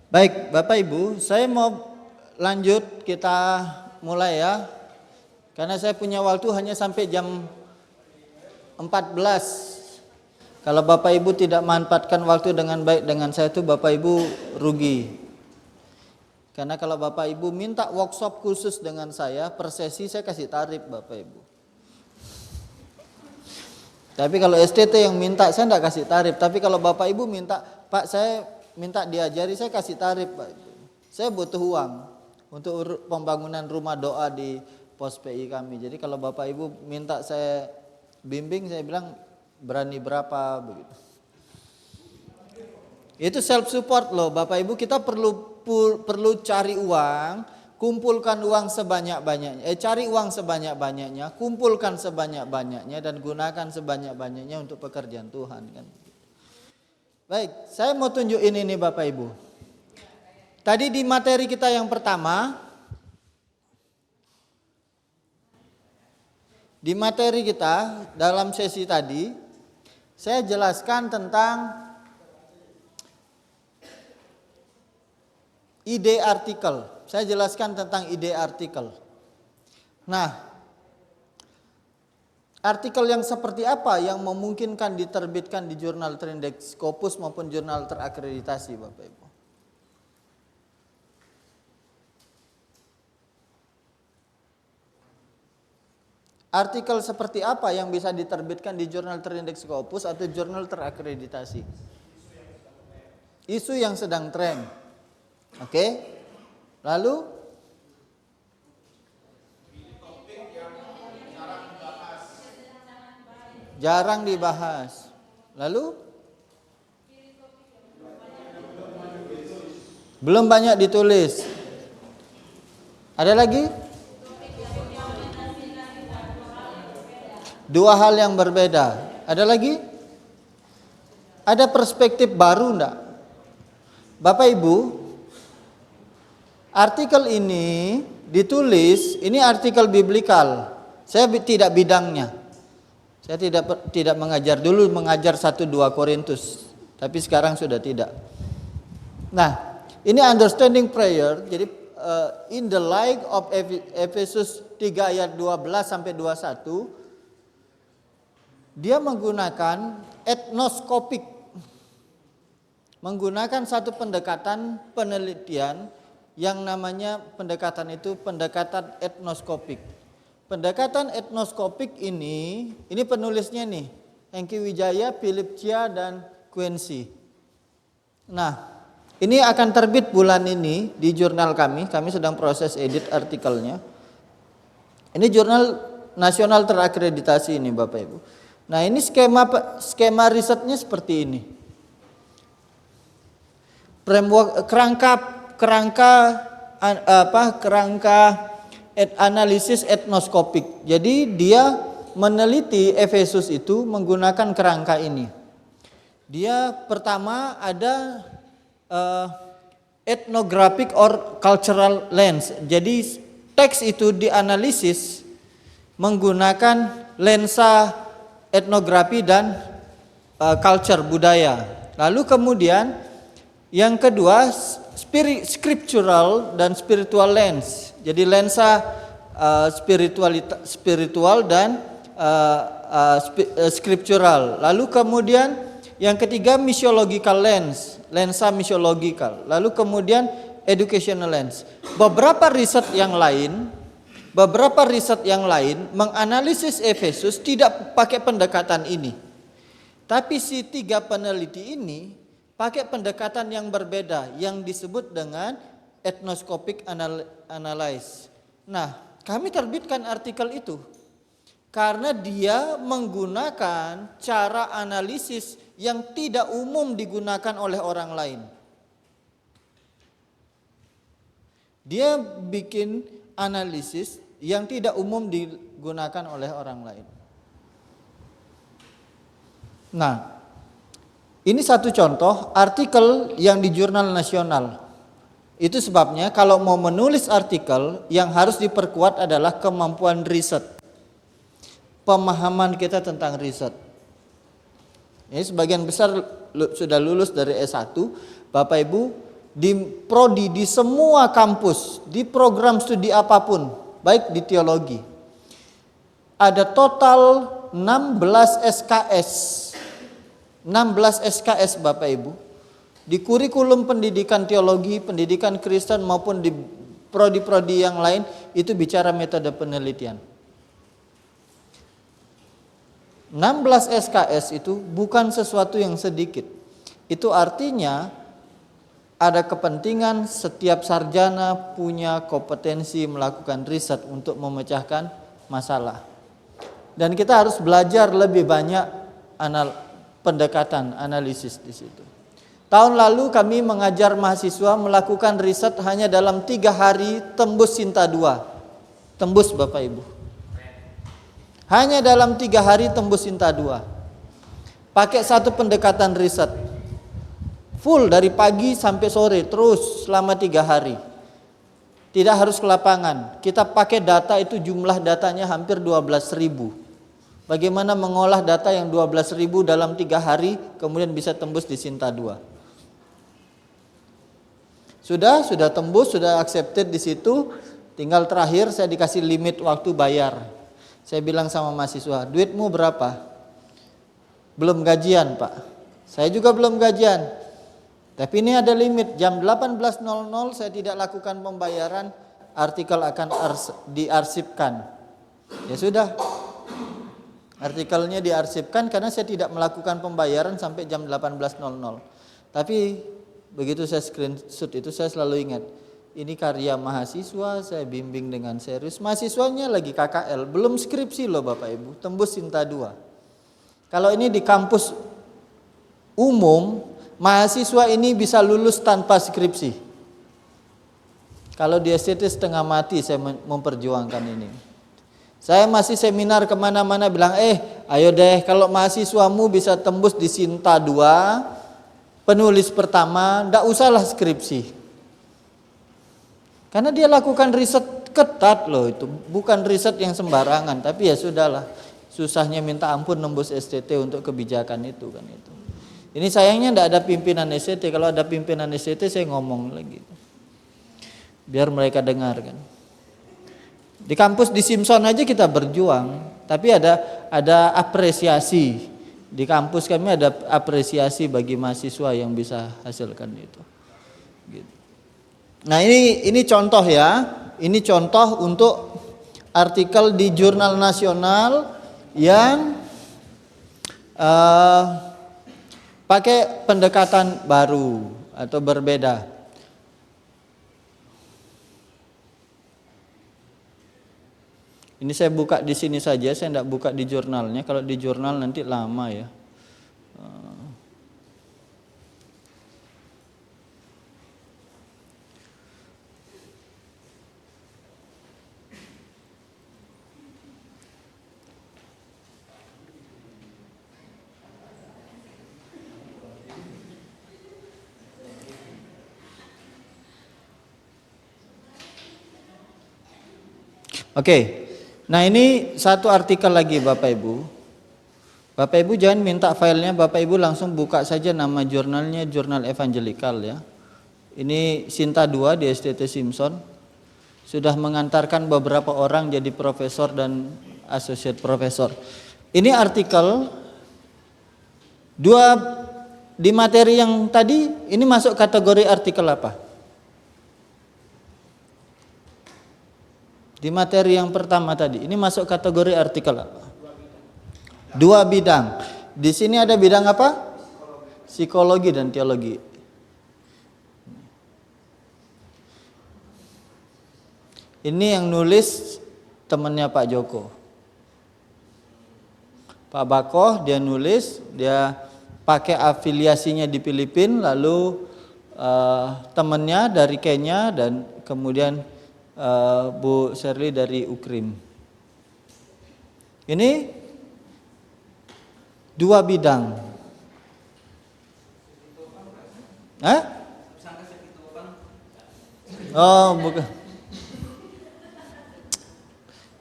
Baik, Bapak Ibu, saya mau lanjut, kita mulai ya. Karena saya punya waktu hanya sampai jam 14. Kalau Bapak Ibu tidak manfaatkan waktu dengan baik dengan saya itu Bapak Ibu rugi. Karena kalau Bapak Ibu minta workshop khusus dengan saya, per sesi saya kasih tarif Bapak Ibu. Tapi kalau STT yang minta saya tidak kasih tarif. Tapi kalau Bapak Ibu minta, Pak saya minta diajari, saya kasih tarif Pak Ibu. Saya butuh uang untuk pembangunan rumah doa di pos PI kami. Jadi kalau Bapak Ibu minta saya bimbing, saya bilang berani berapa begitu. Itu self support loh Bapak Ibu, kita perlu cari uang, kumpulkan uang sebanyak-banyaknya, cari uang sebanyak-banyaknya, kumpulkan sebanyak-banyaknya dan gunakan sebanyak-banyaknya untuk pekerjaan Tuhan kan. Baik, saya mau tunjukin ini Bapak Ibu. Tadi di materi kita yang pertama, di materi kita dalam sesi tadi, saya jelaskan tentang ide artikel. Saya jelaskan tentang ide artikel. Nah, artikel yang seperti apa yang memungkinkan diterbitkan di jurnal terindex Scopus maupun jurnal terakreditasi Bapak Ibu? Artikel seperti apa yang bisa diterbitkan di jurnal terindeks Scopus atau jurnal terakreditasi? Isu yang sedang tren. Oke. Lalu jarang dibahas. Lalu belum banyak ditulis. Ada lagi? Dua hal yang berbeda. Ada lagi? Ada perspektif baru enggak? Bapak Ibu, artikel ini ditulis, ini artikel biblikal. Saya tidak bidangnya. Saya tidak mengajar, dulu mengajar 1-2 Korintus, tapi sekarang sudah tidak. Nah, ini understanding prayer. Jadi in the light of Efesus 3 ayat 12 sampai 21, dia menggunakan etnoskopik, menggunakan satu pendekatan penelitian yang namanya pendekatan itu pendekatan etnoskopik. Pendekatan etnoskopik ini penulisnya nih, Hengki Wijaya, Philip Chia dan Quincy. Nah, ini akan terbit bulan ini di jurnal kami sedang proses edit artikelnya. Ini jurnal nasional terakreditasi ini Bapak Ibu. Nah, ini skema risetnya seperti ini. Framework kerangka analisis etnoskopik. Jadi dia meneliti Efesus itu menggunakan kerangka ini. Dia pertama ada ethnographic or cultural lens. Jadi teks itu dianalisis menggunakan lensa etnografi dan culture budaya. Lalu kemudian yang kedua scriptural dan spiritual lens. Jadi lensa spiritual dan scriptural. Lalu kemudian yang ketiga missiological lens, lensa missiological. Lalu kemudian educational lens. Beberapa riset yang lain menganalisis Efesus tidak pakai pendekatan ini. Tapi si 3 peneliti ini pakai pendekatan yang berbeda yang disebut dengan etnoskopik analysis. Nah, kami terbitkan artikel itu karena dia menggunakan cara analisis yang tidak umum digunakan oleh orang lain. Dia bikin analisis yang tidak umum digunakan oleh orang lain. Nah, ini satu contoh artikel yang di jurnal nasional. Itu sebabnya kalau mau menulis artikel yang harus diperkuat adalah kemampuan riset. Pemahaman kita tentang riset. Ini sebagian besar sudah lulus dari S1, Bapak Ibu di prodi, di semua kampus, di program studi apapun, baik di teologi. Ada total 16 SKS. 16 SKS Bapak Ibu. Di kurikulum pendidikan teologi, pendidikan Kristen maupun di prodi-prodi yang lain itu bicara metode penelitian. 16 SKS itu bukan sesuatu yang sedikit. Itu artinya ada kepentingan setiap sarjana punya kompetensi melakukan riset untuk memecahkan masalah. Dan kita harus belajar lebih banyak pendekatan analisis di situ. Tahun lalu kami mengajar mahasiswa melakukan riset hanya dalam 3 hari tembus Sinta 2. Tembus Bapak Ibu. Hanya dalam 3 hari tembus Sinta 2. Pakai satu pendekatan riset. Full dari pagi sampai sore terus selama 3 hari. Tidak harus ke lapangan. Kita pakai data itu jumlah datanya hampir 12.000. Bagaimana mengolah data yang 12.000 dalam 3 hari kemudian bisa tembus di Sinta 2. Sudah tembus, sudah accepted di situ. Tinggal terakhir saya dikasih limit waktu bayar. Saya bilang sama mahasiswa, duitmu berapa? Belum gajian Pak. Saya juga belum gajian. Tapi ini ada limit, jam 18.00 saya tidak lakukan pembayaran, artikel akan diarsipkan. Ya sudah, artikelnya diarsipkan karena saya tidak melakukan pembayaran sampai jam 18.00. Tapi begitu saya screenshot itu saya selalu ingat, ini karya mahasiswa, saya bimbing dengan serius. Mahasiswanya lagi KKL, belum skripsi loh Bapak Ibu, tembus Sinta 2. Kalau ini di kampus umum, mahasiswa ini bisa lulus tanpa skripsi. Kalau di STT setengah mati saya memperjuangkan ini. Saya masih seminar kemana-mana bilang, ayo deh kalau mahasiswamu bisa tembus di Sinta 2, penulis pertama, ndak usahlah skripsi. Karena dia lakukan riset ketat loh itu, bukan riset yang sembarangan. Tapi ya sudahlah, susahnya minta ampun nembus STT untuk kebijakan itu kan itu. Ini sayangnya ndak ada pimpinan STT. Kalau ada pimpinan STT saya ngomong lagi, biar mereka dengar kan. Di kampus di Simpson aja kita berjuang, tapi ada apresiasi. Di kampus kami ada apresiasi bagi mahasiswa yang bisa hasilkan itu. Gitu. Nah ini contoh ya, ini contoh untuk artikel di jurnal nasional yang pakai pendekatan baru atau berbeda. Ini saya buka di sini saja, saya tidak buka di jurnalnya. Kalau di jurnal nanti lama ya. Oke. Nah ini satu artikel lagi Bapak Ibu. Bapak Ibu jangan minta filenya, Bapak Ibu langsung buka saja nama jurnalnya, Jurnal Evangelikal ya. Ini Sinta 2 di STT Simpson. Sudah mengantarkan beberapa orang jadi profesor dan associate profesor. Ini artikel di materi yang tadi, ini masuk kategori artikel apa? Di materi yang pertama tadi, ini masuk kategori artikel apa? 2 bidang. Di sini ada bidang apa? Psikologi dan teologi. Ini yang nulis temannya Pak Joko. Pak Bakoh dia nulis, dia pakai afiliasinya di Filipina, lalu temannya dari Kenya dan kemudian Bu Shirley dari Ukrim. Ini 2 bidang. Oh, bukan.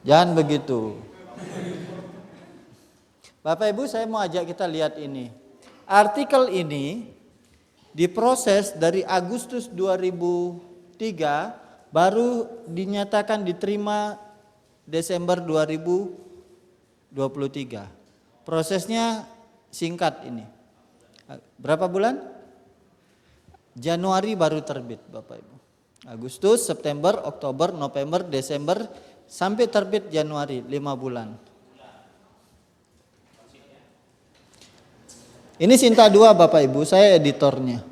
Jangan begitu. Bapak Ibu, saya mau ajak kita lihat ini. Artikel ini diproses dari Agustus 2003 baru dinyatakan diterima Desember 2023. Prosesnya singkat ini. Berapa bulan? Januari baru terbit Bapak Ibu. Agustus, September, Oktober, November, Desember sampai terbit Januari, 5 bulan. Ini Sinta 2 Bapak Ibu, saya editornya.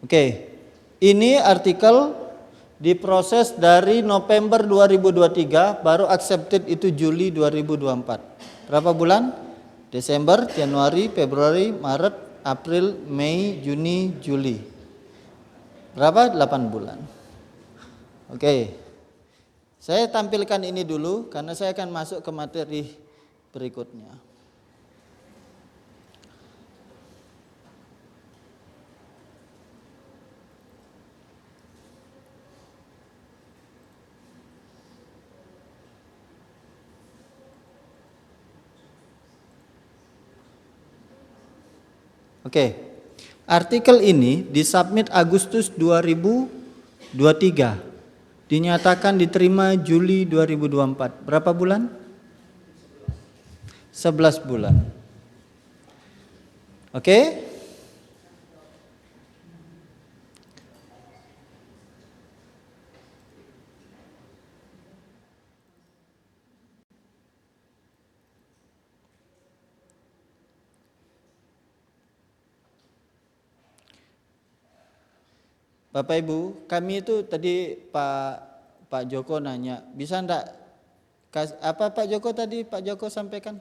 Oke, ini artikel diproses dari November 2023, baru accepted itu Juli 2024. Berapa bulan? Desember, Januari, Februari, Maret, April, Mei, Juni, Juli. Berapa? 8 bulan. Oke. Saya tampilkan ini dulu karena saya akan masuk ke materi berikutnya. Oke, artikel ini disubmit Agustus 2023, dinyatakan diterima Juli 2024. Berapa bulan? 11 bulan. Oke? Bapak Ibu, kami itu tadi Pak Joko nanya, bisa enggak apa Pak Joko tadi Pak Joko sampaikan?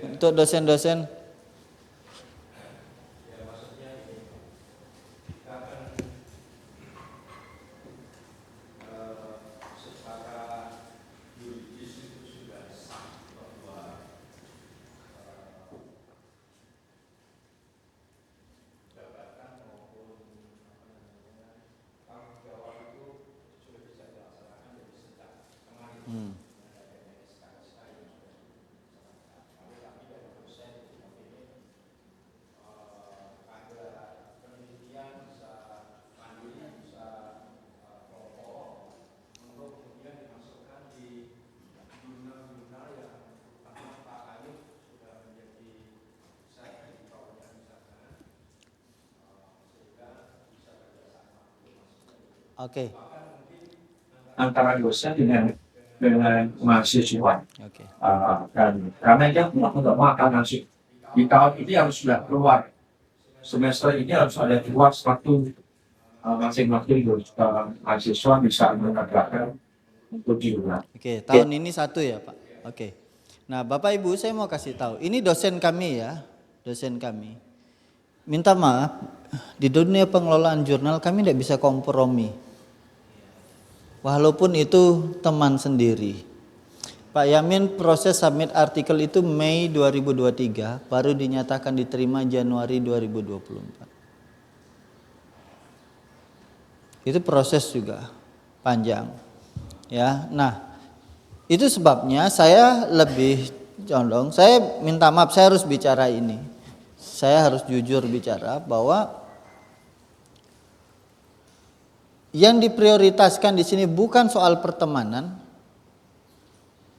Untuk dosen-dosen. Oke. Antara dosen dengan mahasiswa. Oke. Karena dia nggak mau akan langsung di tahun ini harus sudah keluar, semester ini harus ada keluar satu masing-masing mahasiswa bisa mengerjakan untuk diulang. Oke, tahun ini 1 ya Pak. Oke. Nah Bapak Ibu saya mau kasih tahu, ini dosen kami ya, dosen kami. Minta maaf, di dunia pengelolaan jurnal kami tidak bisa kompromi. Walaupun itu teman sendiri. Pak Yamin proses submit artikel itu Mei 2023, baru dinyatakan diterima Januari 2024. Itu proses juga panjang. Ya, nah itu sebabnya saya lebih condong, saya minta maaf, saya harus bicara ini. Saya harus jujur bicara bahwa yang diprioritaskan di sini bukan soal pertemanan,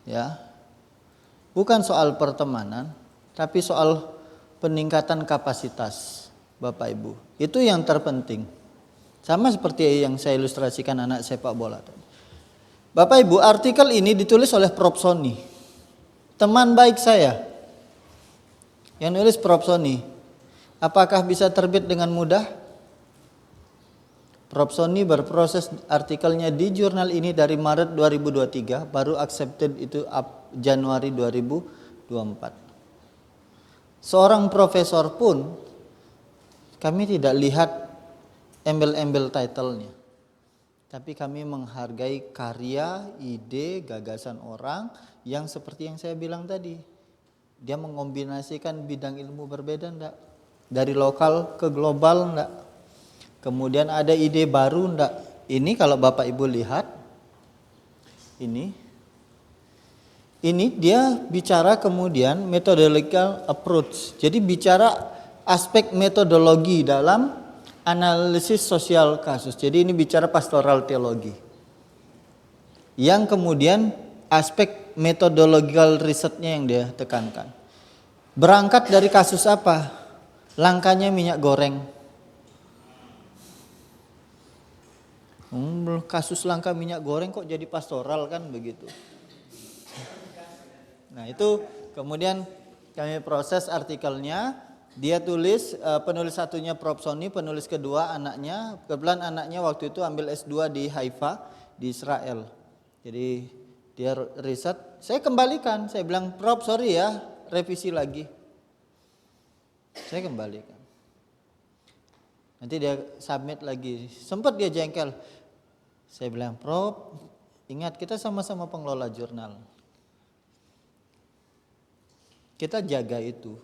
ya, bukan soal pertemanan, tapi soal peningkatan kapasitas Bapak Ibu. Itu yang terpenting. Sama seperti yang saya ilustrasikan anak sepak bola tadi. Bapak Ibu, artikel ini ditulis oleh Prof. Sony, teman baik saya. Yang nulis Prof. Sony. Apakah bisa terbit dengan mudah? Prof. Sony berproses artikelnya di jurnal ini dari Maret 2023, baru accepted itu Januari 2024. Seorang profesor pun kami tidak lihat embel-embel title-nya. Tapi kami menghargai karya, ide, gagasan orang yang seperti yang saya bilang tadi. Dia mengombinasikan bidang ilmu berbeda enggak? Dari lokal ke global enggak? Kemudian ada ide baru enggak? Ini kalau Bapak Ibu lihat, ini dia bicara kemudian methodological approach. Jadi bicara aspek metodologi dalam analisis sosial kasus. Jadi ini bicara pastoral teologi. Yang kemudian aspek metodological risetnya yang dia tekankan. Berangkat dari kasus apa? Langkanya minyak goreng. Kasus langka minyak goreng kok jadi pastoral kan begitu. Nah itu kemudian kami proses artikelnya. Dia tulis, penulis satunya Prof. Sony, penulis kedua anaknya. Kebetulan anaknya waktu itu ambil S2 di Haifa di Israel. Jadi dia riset, saya kembalikan, saya bilang Prof sorry ya, revisi lagi. Saya kembalikan. Nanti dia submit lagi, sempat dia jengkel. Saya bilang, Prof, ingat kita sama-sama pengelola jurnal. Kita jaga itu.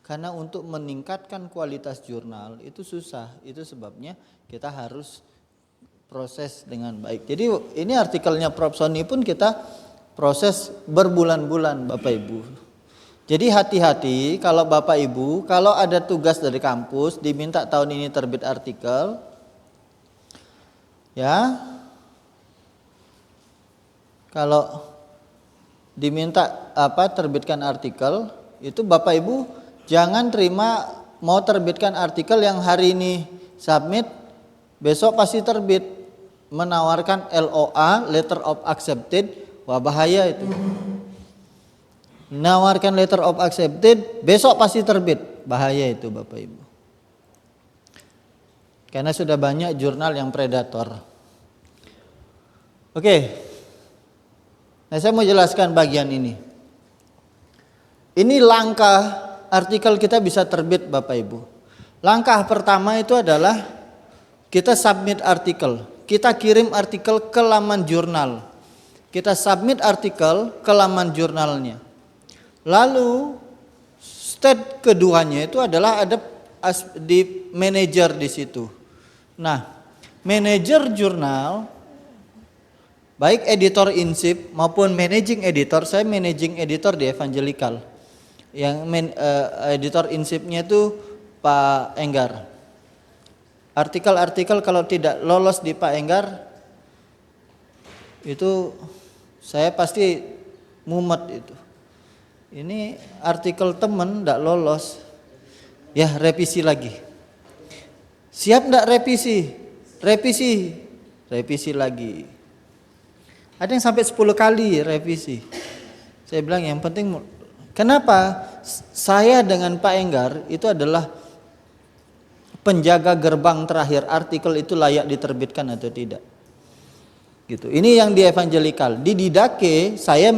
Karena untuk meningkatkan kualitas jurnal itu susah. Itu sebabnya kita harus proses dengan baik. Jadi ini artikelnya Prof. Sony pun kita proses berbulan-bulan Bapak Ibu. Jadi hati-hati kalau Bapak Ibu, kalau ada tugas dari kampus diminta tahun ini terbit artikel, ya, kalau diminta terbitkan artikel, itu Bapak Ibu jangan terima mau terbitkan artikel yang hari ini submit, besok pasti terbit, menawarkan LOA, letter of accepted, wah bahaya itu. Nawarkan letter of accepted, besok pasti terbit. Bahaya itu Bapak Ibu. Karena sudah banyak jurnal yang predator. Oke. Nah saya mau jelaskan bagian ini. Ini langkah artikel kita bisa terbit Bapak Ibu. Langkah pertama itu adalah kita submit artikel. Kita kirim artikel ke laman jurnal. Kita submit artikel ke laman jurnalnya. Lalu step keduanya itu adalah ada di manajer di situ. Nah, manajer jurnal baik editor insip maupun managing editor, saya managing editor di Evangelical. Yang editor insipnya itu Pak Enggar. Artikel-artikel kalau tidak lolos di Pak Enggar itu saya pasti mumet itu. Ini artikel temen tidak lolos, ya revisi lagi. Siap tidak revisi? Revisi lagi. Ada yang sampai 10 kali revisi. Saya bilang yang penting, kenapa? Saya dengan Pak Enggar itu adalah penjaga gerbang terakhir artikel itu layak diterbitkan atau tidak. Gitu. Ini yang di Evangelical. Di Didake saya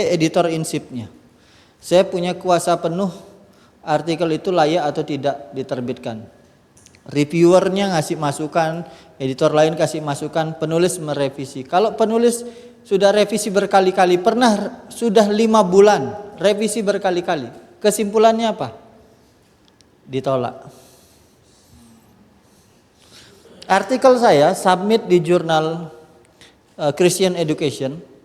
editor insipnya. Saya punya kuasa penuh artikel itu layak atau tidak diterbitkan. Reviewernya ngasih masukan, editor lain kasih masukan, penulis merevisi. Kalau penulis sudah revisi berkali-kali, pernah sudah 5 bulan revisi berkali-kali. Kesimpulannya apa? Ditolak. Artikel saya submit di jurnal Christian Education.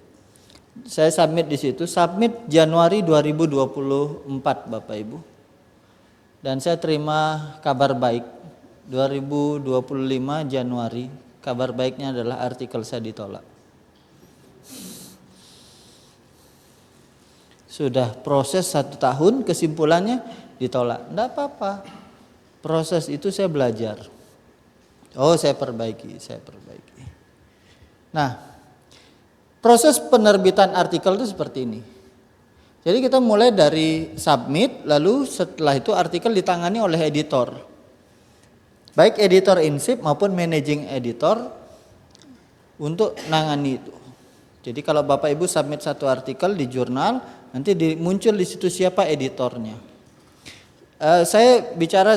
Saya submit di situ, submit Januari 2024 Bapak Ibu. Dan saya terima kabar baik 2025 Januari, kabar baiknya adalah artikel saya ditolak. Sudah proses 1 tahun, kesimpulannya ditolak. Tidak apa-apa, proses itu saya belajar. Oh saya perbaiki. Nah, proses penerbitan artikel itu seperti ini. Jadi kita mulai dari submit, lalu setelah itu artikel ditangani oleh editor. Baik editor insip maupun managing editor untuk nangani itu. Jadi kalau Bapak Ibu submit satu artikel di jurnal, nanti muncul di situ siapa editornya. Saya bicara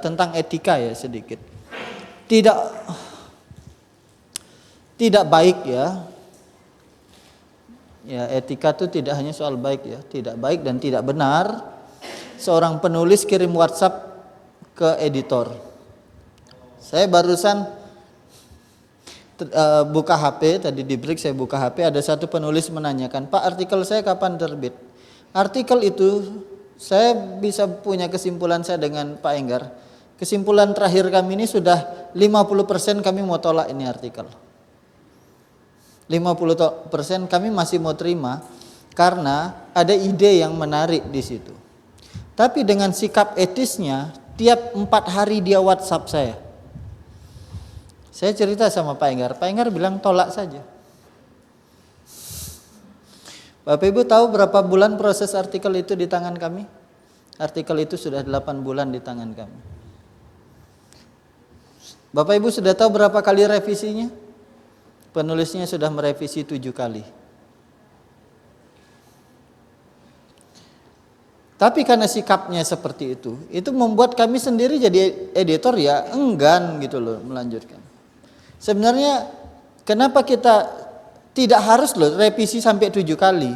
tentang etika ya sedikit. Tidak baik ya. Ya, etika itu tidak hanya soal baik ya, tidak baik dan tidak benar seorang penulis kirim WhatsApp ke editor. Saya barusan buka HP, tadi di break saya buka HP, ada satu penulis menanyakan, Pak, artikel saya kapan terbit? Artikel itu saya bisa punya kesimpulan saya dengan Pak Enggar. Kesimpulan terakhir kami ini sudah 50% kami mau tolak ini artikel. 50% kami masih mau terima karena ada ide yang menarik di situ. Tapi dengan sikap etisnya, tiap 4 hari dia WhatsApp saya. Saya cerita sama Pak Enggar bilang tolak saja. Bapak Ibu tahu berapa bulan proses artikel itu di tangan kami? Artikel itu sudah 8 bulan di tangan kami. Bapak Ibu sudah tahu berapa kali revisinya? Penulisnya sudah merevisi 7 kali. Tapi karena sikapnya seperti itu membuat kami sendiri jadi editor ya enggan gitu loh melanjutkan. Sebenarnya kenapa kita tidak harus loh revisi sampai 7 kali?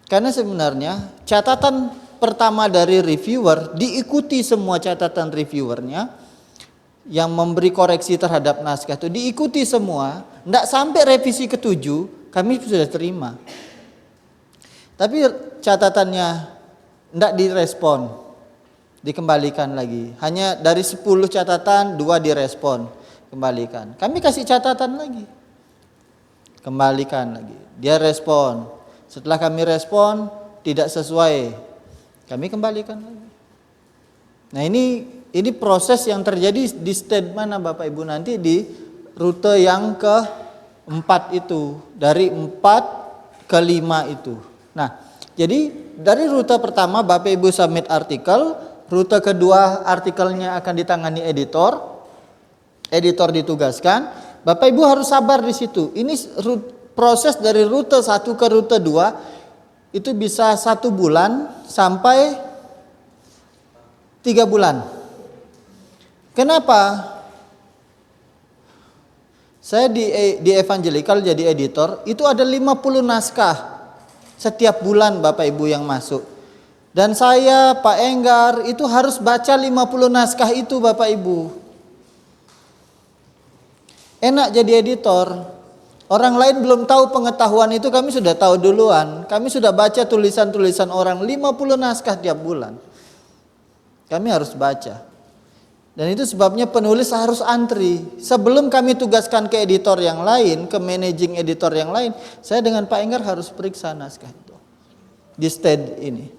Karena sebenarnya catatan pertama dari reviewer diikuti semua catatan reviewernya yang memberi koreksi terhadap naskah itu diikuti semua, tidak sampai revisi ke-7 kami sudah terima. Tapi catatannya tidak direspon, dikembalikan lagi. Hanya dari 10 catatan 2 direspon. Kembalikan. Kami kasih catatan lagi. Kembalikan lagi. Dia respon. Setelah kami respon tidak sesuai, kami kembalikan lagi. Nah, ini proses yang terjadi di stage mana Bapak Ibu nanti di rute yang ke-4 itu, dari 4 ke 5 itu. Nah, jadi dari rute pertama Bapak Ibu submit artikel, rute kedua artikelnya akan ditangani editor ditugaskan, Bapak Ibu harus sabar di situ. Ini proses dari rute 1 ke rute 2 itu bisa 1 bulan sampai 3 bulan. Kenapa? Saya di Evangelical jadi editor, itu ada 50 naskah setiap bulan Bapak Ibu yang masuk. Dan saya, Pak Enggar, itu harus baca 50 naskah itu Bapak Ibu. Enak jadi editor. Orang lain belum tahu pengetahuan itu, kami sudah tahu duluan. Kami sudah baca tulisan-tulisan orang 50 naskah tiap bulan. Kami harus baca. Dan itu sebabnya penulis harus antri. Sebelum kami tugaskan ke editor yang lain, ke managing editor yang lain, saya dengan Pak Enggar harus periksa naskah itu di stage ini.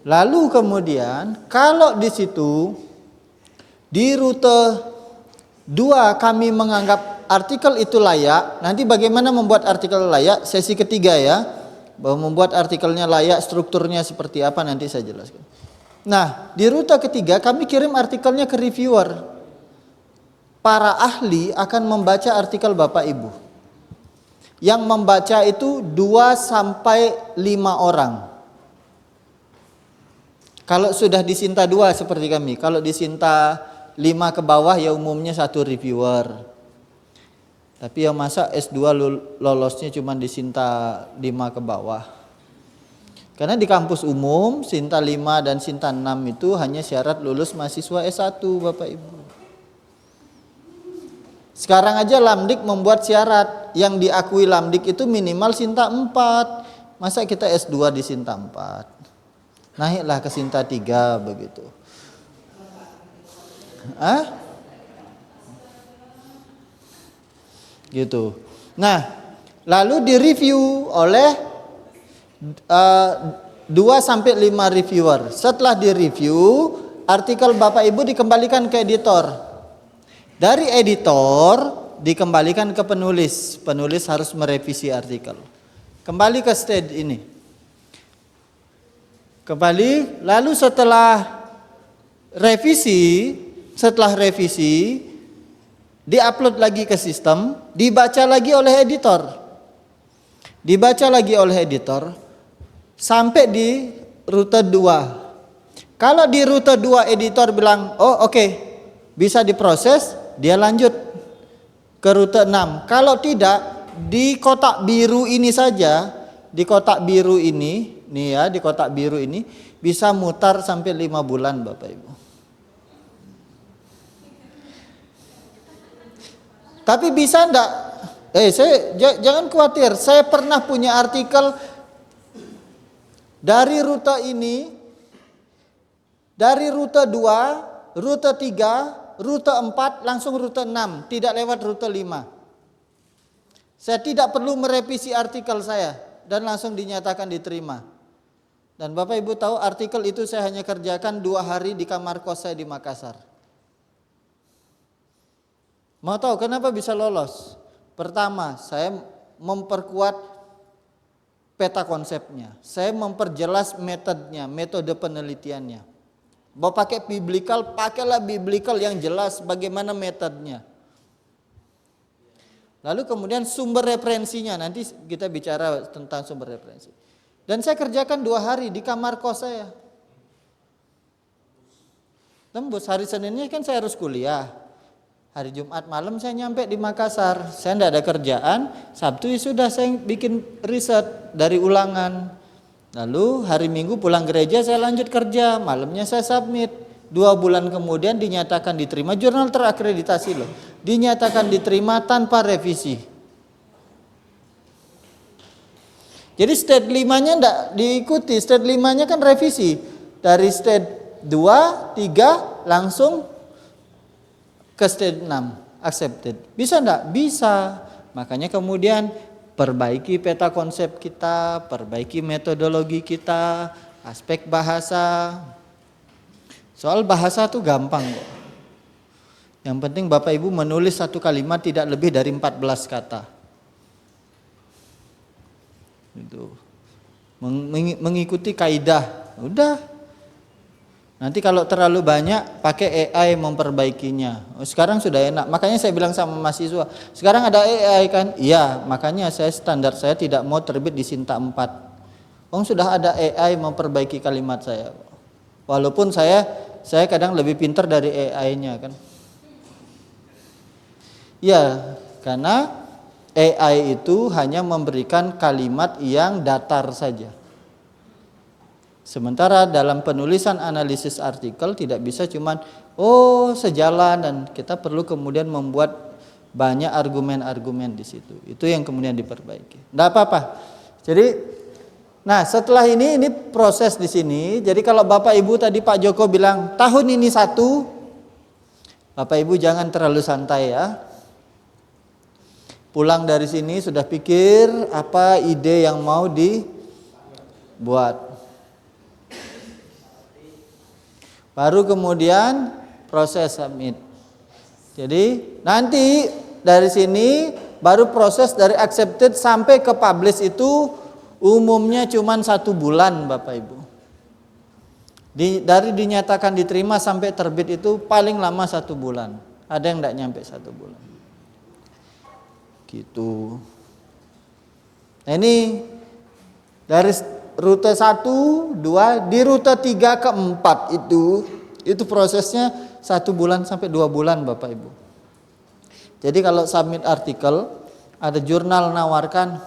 Lalu kemudian kalau di situ di rute 2 kami menganggap artikel itu layak. Nanti bagaimana membuat artikel layak? Sesi ketiga ya. Bahwa membuat artikelnya layak, strukturnya seperti apa nanti saya jelaskan. Nah, di rute ketiga kami kirim artikelnya ke reviewer. Para ahli akan membaca artikel Bapak Ibu. Yang membaca itu 2 sampai 5 orang. Kalau sudah disinta 2 seperti kami, kalau disinta 5 ke bawah ya umumnya 1 reviewer. Tapi yang masa S2 lolosnya cuma disinta 5 ke bawah. Karena di kampus umum Sinta 5 dan Sinta 6 itu hanya syarat lulus mahasiswa S1 Bapak Ibu. Sekarang aja Lamdik membuat syarat yang diakui Lamdik itu minimal Sinta 4. Masa kita S2 di Sinta 4? Naiklah ke Sinta 3 begitu. Gitu. Nah, lalu direview oleh 2 sampai 5 reviewer. Setelah direview, artikel Bapak Ibu dikembalikan ke editor. Dari editor dikembalikan ke penulis. Penulis harus merevisi artikel. Kembali ke stage ini. Kembali, lalu setelah revisi diupload lagi ke sistem, dibaca lagi oleh editor sampai di rute 2. Kalau di rute 2 editor bilang, oh oke, bisa diproses, dia lanjut ke rute 6. Kalau tidak, di kotak biru ini saja, di kotak biru ini, nih ya, di kotak biru ini bisa mutar sampai 5 bulan Bapak Ibu. Tapi bisa enggak? Jangan khawatir. Saya pernah punya artikel dari rute ini, dari rute 2, rute 3, rute 4, langsung rute 6, tidak lewat rute 5. Saya tidak perlu merevisi artikel saya dan langsung dinyatakan diterima. Dan Bapak Ibu tahu artikel itu saya hanya kerjakan 2 hari di kamar kos saya di Makassar. Mau tahu kenapa bisa lolos? Pertama, saya memperkuat peta konsepnya. Saya memperjelas metodenya, metode penelitiannya. Mau pakai biblical, pakailah biblical yang jelas bagaimana metodenya. Lalu kemudian sumber referensinya, nanti kita bicara tentang sumber referensi. Dan saya kerjakan 2 hari di kamar kos saya. Tembus, hari Seninnya kan saya harus kuliah. Hari Jumat malam saya nyampe di Makassar. Saya tidak ada kerjaan, Sabtu ya sudah saya bikin riset dari ulangan. Lalu hari Minggu pulang gereja saya lanjut kerja, malamnya saya submit. 2 bulan kemudian dinyatakan diterima, jurnal terakreditasi loh. Dinyatakan diterima tanpa revisi. Jadi stage 5-nya enggak diikuti, stage 5-nya kan revisi. Dari stage 2, 3 langsung ke stage 6, accepted. Bisa enggak? Bisa. Makanya kemudian perbaiki peta konsep kita, perbaiki metodologi kita, aspek bahasa. Soal bahasa tuh gampang kok. Yang penting Bapak Ibu menulis satu kalimat tidak lebih dari 14 kata. Itu. Mengikuti kaidah. Udah. Nanti kalau terlalu banyak pakai AI memperbaikinya. Sekarang sudah enak. Makanya saya bilang sama mahasiswa, sekarang ada AI kan? Iya, makanya standar saya tidak mau terbit di Sinta 4. Sudah ada AI memperbaiki kalimat saya. Walaupun saya kadang lebih pintar dari AI-nya kan. Ya, karena AI itu hanya memberikan kalimat yang datar saja. Sementara dalam penulisan analisis artikel tidak bisa cuman sejalan, dan kita perlu kemudian membuat banyak argumen-argumen di situ. Itu yang kemudian diperbaiki. Enggak apa-apa. Jadi nah, setelah ini proses di sini. Jadi kalau Bapak Ibu tadi Pak Joko bilang tahun ini 1, Bapak Ibu jangan terlalu santai ya. Pulang dari sini sudah pikir apa ide yang mau dibuat. Baru kemudian proses submit. Jadi nanti dari sini baru proses dari accepted sampai ke publish itu umumnya cuma 1 bulan Bapak Ibu. Dari dinyatakan diterima sampai terbit itu paling lama 1 bulan. Ada yang tidak nyampe 1 bulan. Gitu. Nah ini dari rute 1, 2, di rute 3 ke 4 itu prosesnya 1 bulan sampai 2 bulan Bapak Ibu. Jadi kalau submit artikel, ada jurnal nawarkan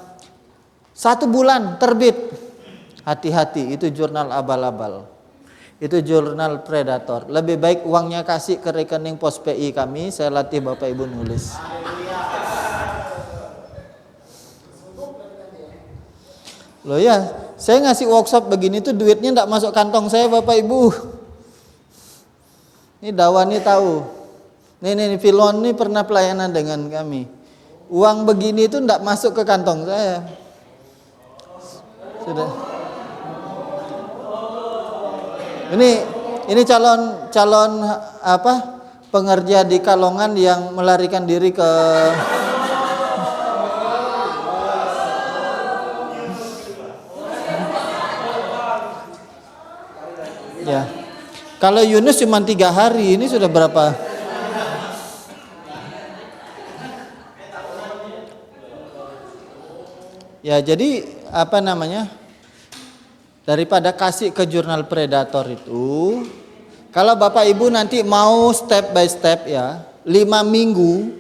1 bulan terbit. Hati-hati, itu jurnal abal-abal. Itu jurnal predator. Lebih baik uangnya kasih ke rekening pos PI kami, saya latih Bapak Ibu nulis. Loh ya, saya ngasih workshop begini tuh duitnya enggak masuk kantong saya Bapak Ibu. Ini Dawan nih tahu. Nih Filon nih pernah pelayanan dengan kami. Uang begini itu enggak masuk ke kantong saya. Sudah. Ini calon pengerja di Kalongan yang melarikan diri ke ya. Kalau Yunus cuma 3 hari, ini sudah berapa? Ya, jadi daripada kasih ke jurnal predator itu, kalau Bapak Ibu nanti mau step by step ya, 5 minggu,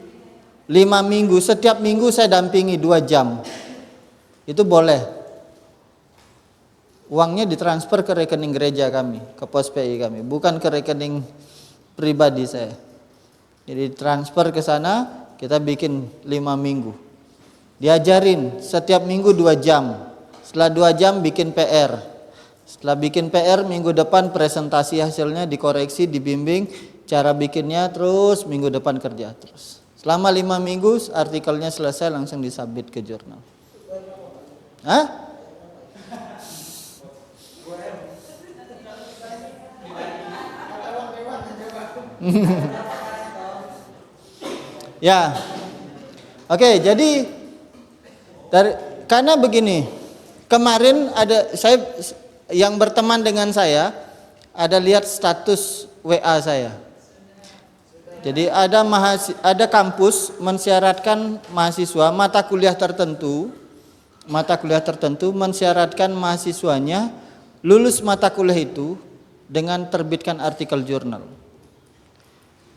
setiap minggu saya dampingi 2 jam. Itu boleh. Uangnya ditransfer ke rekening gereja kami, ke pos PI kami, bukan ke rekening pribadi saya. Jadi transfer ke sana, kita bikin 5 minggu. Diajarin setiap minggu 2 jam. Setelah 2 jam bikin PR. Setelah bikin PR, minggu depan presentasi hasilnya dikoreksi, dibimbing cara bikinnya, terus minggu depan kerja terus. Selama 5 minggu artikelnya selesai, langsung disubmit ke jurnal. Hah? Ya. Oke, jadi karena begini, kemarin ada saya yang berteman dengan saya, ada lihat status WA saya. Jadi ada kampus mensyaratkan mahasiswa mata kuliah tertentu mensyaratkan mahasiswanya lulus mata kuliah itu dengan terbitkan artikel jurnal.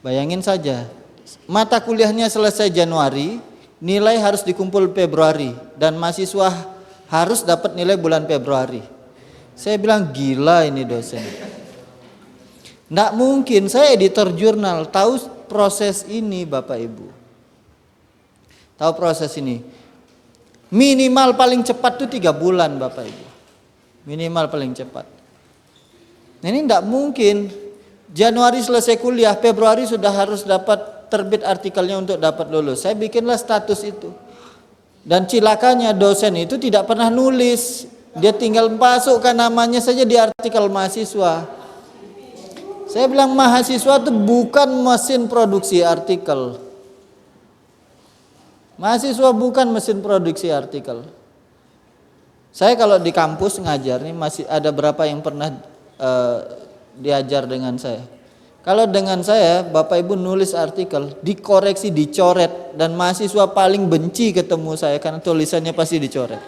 Bayangin saja, mata kuliahnya selesai Januari, nilai harus dikumpul Februari, dan mahasiswa harus dapat nilai bulan Februari. Saya bilang gila ini dosen. Nggak mungkin, saya editor jurnal, tahu proses ini Bapak Ibu. Tahu proses ini. Minimal paling cepat tuh 3 bulan Bapak Ibu. Minimal paling cepat. Nah, ini nggak mungkin. Januari selesai kuliah, Februari sudah harus dapat terbit artikelnya untuk dapat lulus. Saya bikinlah status itu. Dan cilakanya dosen itu tidak pernah nulis. Dia tinggal masukkan namanya saja di artikel mahasiswa. Saya bilang mahasiswa itu bukan mesin produksi artikel. Mahasiswa bukan mesin produksi artikel. Saya kalau di kampus ngajar nih, masih ada berapa yang pernah diajar dengan saya. Kalau dengan saya, Bapak Ibu nulis artikel, dikoreksi, dicoret, dan mahasiswa paling benci ketemu saya karena tulisannya pasti dicoret.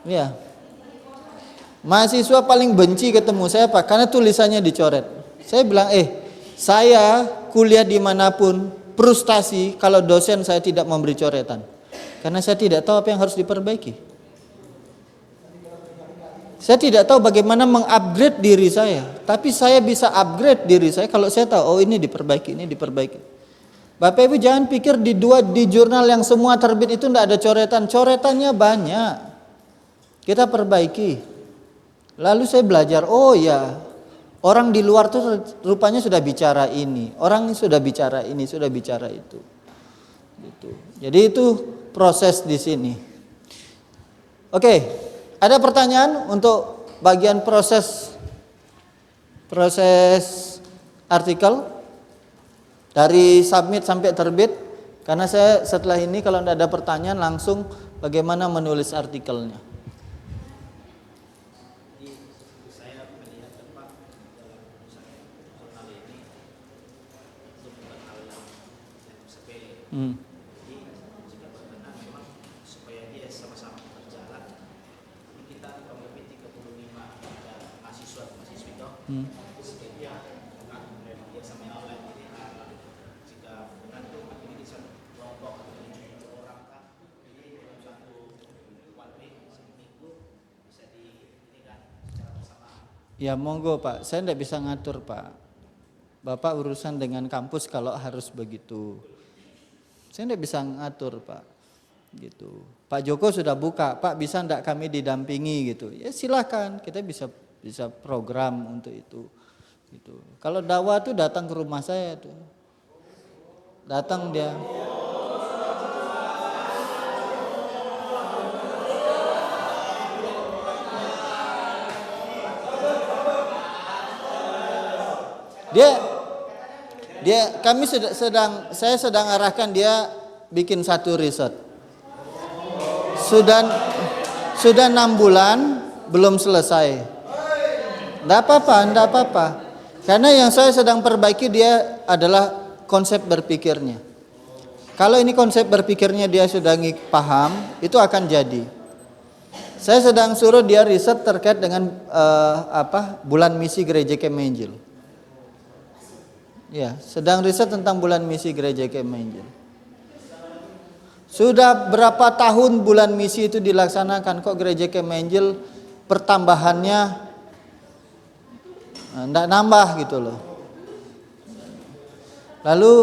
Ya. Mahasiswa paling benci ketemu saya Pak karena tulisannya dicoret. Saya bilang, saya kuliah dimanapun frustasi kalau dosen saya tidak memberi coretan, karena saya tidak tahu apa yang harus diperbaiki. Saya tidak tahu bagaimana mengupgrade diri saya, tapi saya bisa upgrade diri saya kalau saya tahu ini diperbaiki, ini diperbaiki. Bapak Ibu jangan pikir di jurnal yang semua terbit itu tidak ada coretan. Coretannya banyak. Kita perbaiki. Lalu saya belajar, oh ya, orang di luar tuh rupanya sudah bicara ini, orang sudah bicara ini, sudah bicara itu. Gitu. Jadi itu proses di sini. Oke, ada pertanyaan untuk bagian proses artikel dari submit sampai terbit? Karena saya setelah ini kalau tidak ada pertanyaan langsung bagaimana menulis artikelnya. Supaya dia sama-sama berjalan, kita kurang lebih 35 mahasiswa mahasiswi itu sebaiknya memang dia sama yang lain ini jika benar itu ini bisa kelompok atau orang kan jadi dalam satu one week seminggu bisa dilihat secara bersamaan. Ya monggo Pak, saya tidak bisa ngatur Pak. Bapak urusan dengan kampus kalau harus begitu. Saya tidak bisa ngatur Pak, gitu. Pak Joko sudah buka, Pak bisa enggak kami didampingi gitu. Ya silakan, kita bisa program untuk itu. Gitu. Kalau dakwah tuh datang ke rumah saya tuh, datang dia. Saya sedang arahkan dia bikin satu riset. Sudah 6 bulan belum selesai. Enggak apa-apa. Karena yang saya sedang perbaiki dia adalah konsep berpikirnya. Kalau ini konsep berpikirnya dia sudah paham, itu akan jadi. Saya sedang suruh dia riset terkait dengan bulan misi Gereja Kemenjil. Ya, sedang riset tentang bulan misi Gereja Kemenjil. Sudah berapa tahun bulan misi itu dilaksanakan, kok Gereja Kemenjil pertambahannya enggak nambah gitu loh. Lalu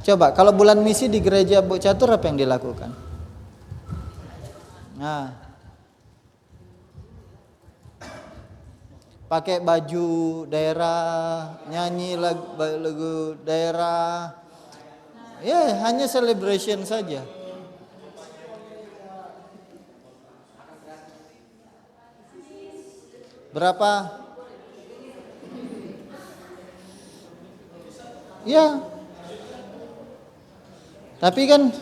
Coba kalau bulan misi di gereja Buk Catur apa yang dilakukan? Nah, pakai baju daerah, nyanyi lagu daerah, ya hanya celebration saja. Berapa? Ya. Tapi kan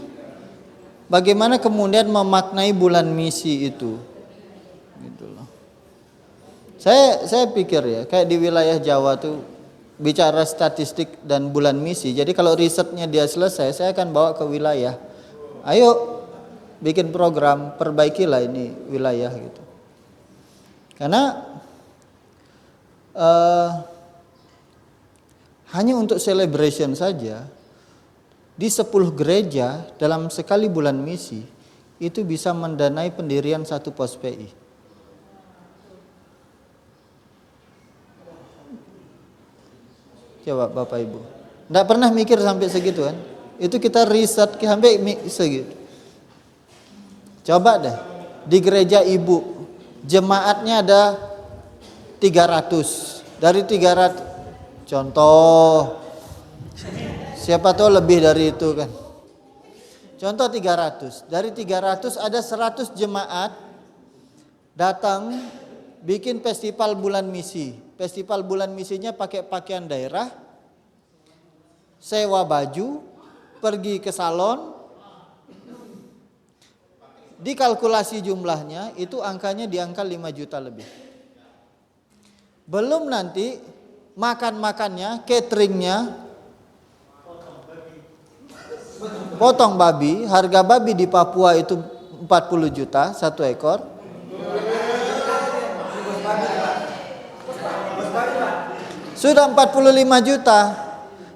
bagaimana kemudian memaknai bulan misi itu? Gitu loh. Saya pikir ya, kayak di wilayah Jawa tuh bicara statistik dan bulan misi. Jadi kalau risetnya dia selesai, saya akan bawa ke wilayah. Ayo bikin program, perbaikilah ini wilayah gitu. Karena hanya untuk celebration saja di 10 gereja dalam sekali bulan misi itu bisa mendanai pendirian satu pos PI. Coba Bapak Ibu, nggak pernah mikir sampai segitu kan? Itu kita riset sampai segitu. Coba deh, di gereja ibu jemaatnya ada 300. Dari 300, contoh, siapa tahu lebih dari itu kan. Contoh 300. Dari 300 ada 100 jemaat datang bikin festival bulan misi. Festival bulan misinya pakai pakaian daerah, sewa baju, pergi ke salon. Dikalkulasi jumlahnya itu angkanya di angka 5 juta lebih. Belum nanti makan-makannya, cateringnya, potong babi, harga babi di Papua itu 40 juta satu ekor. Sudah 45 juta.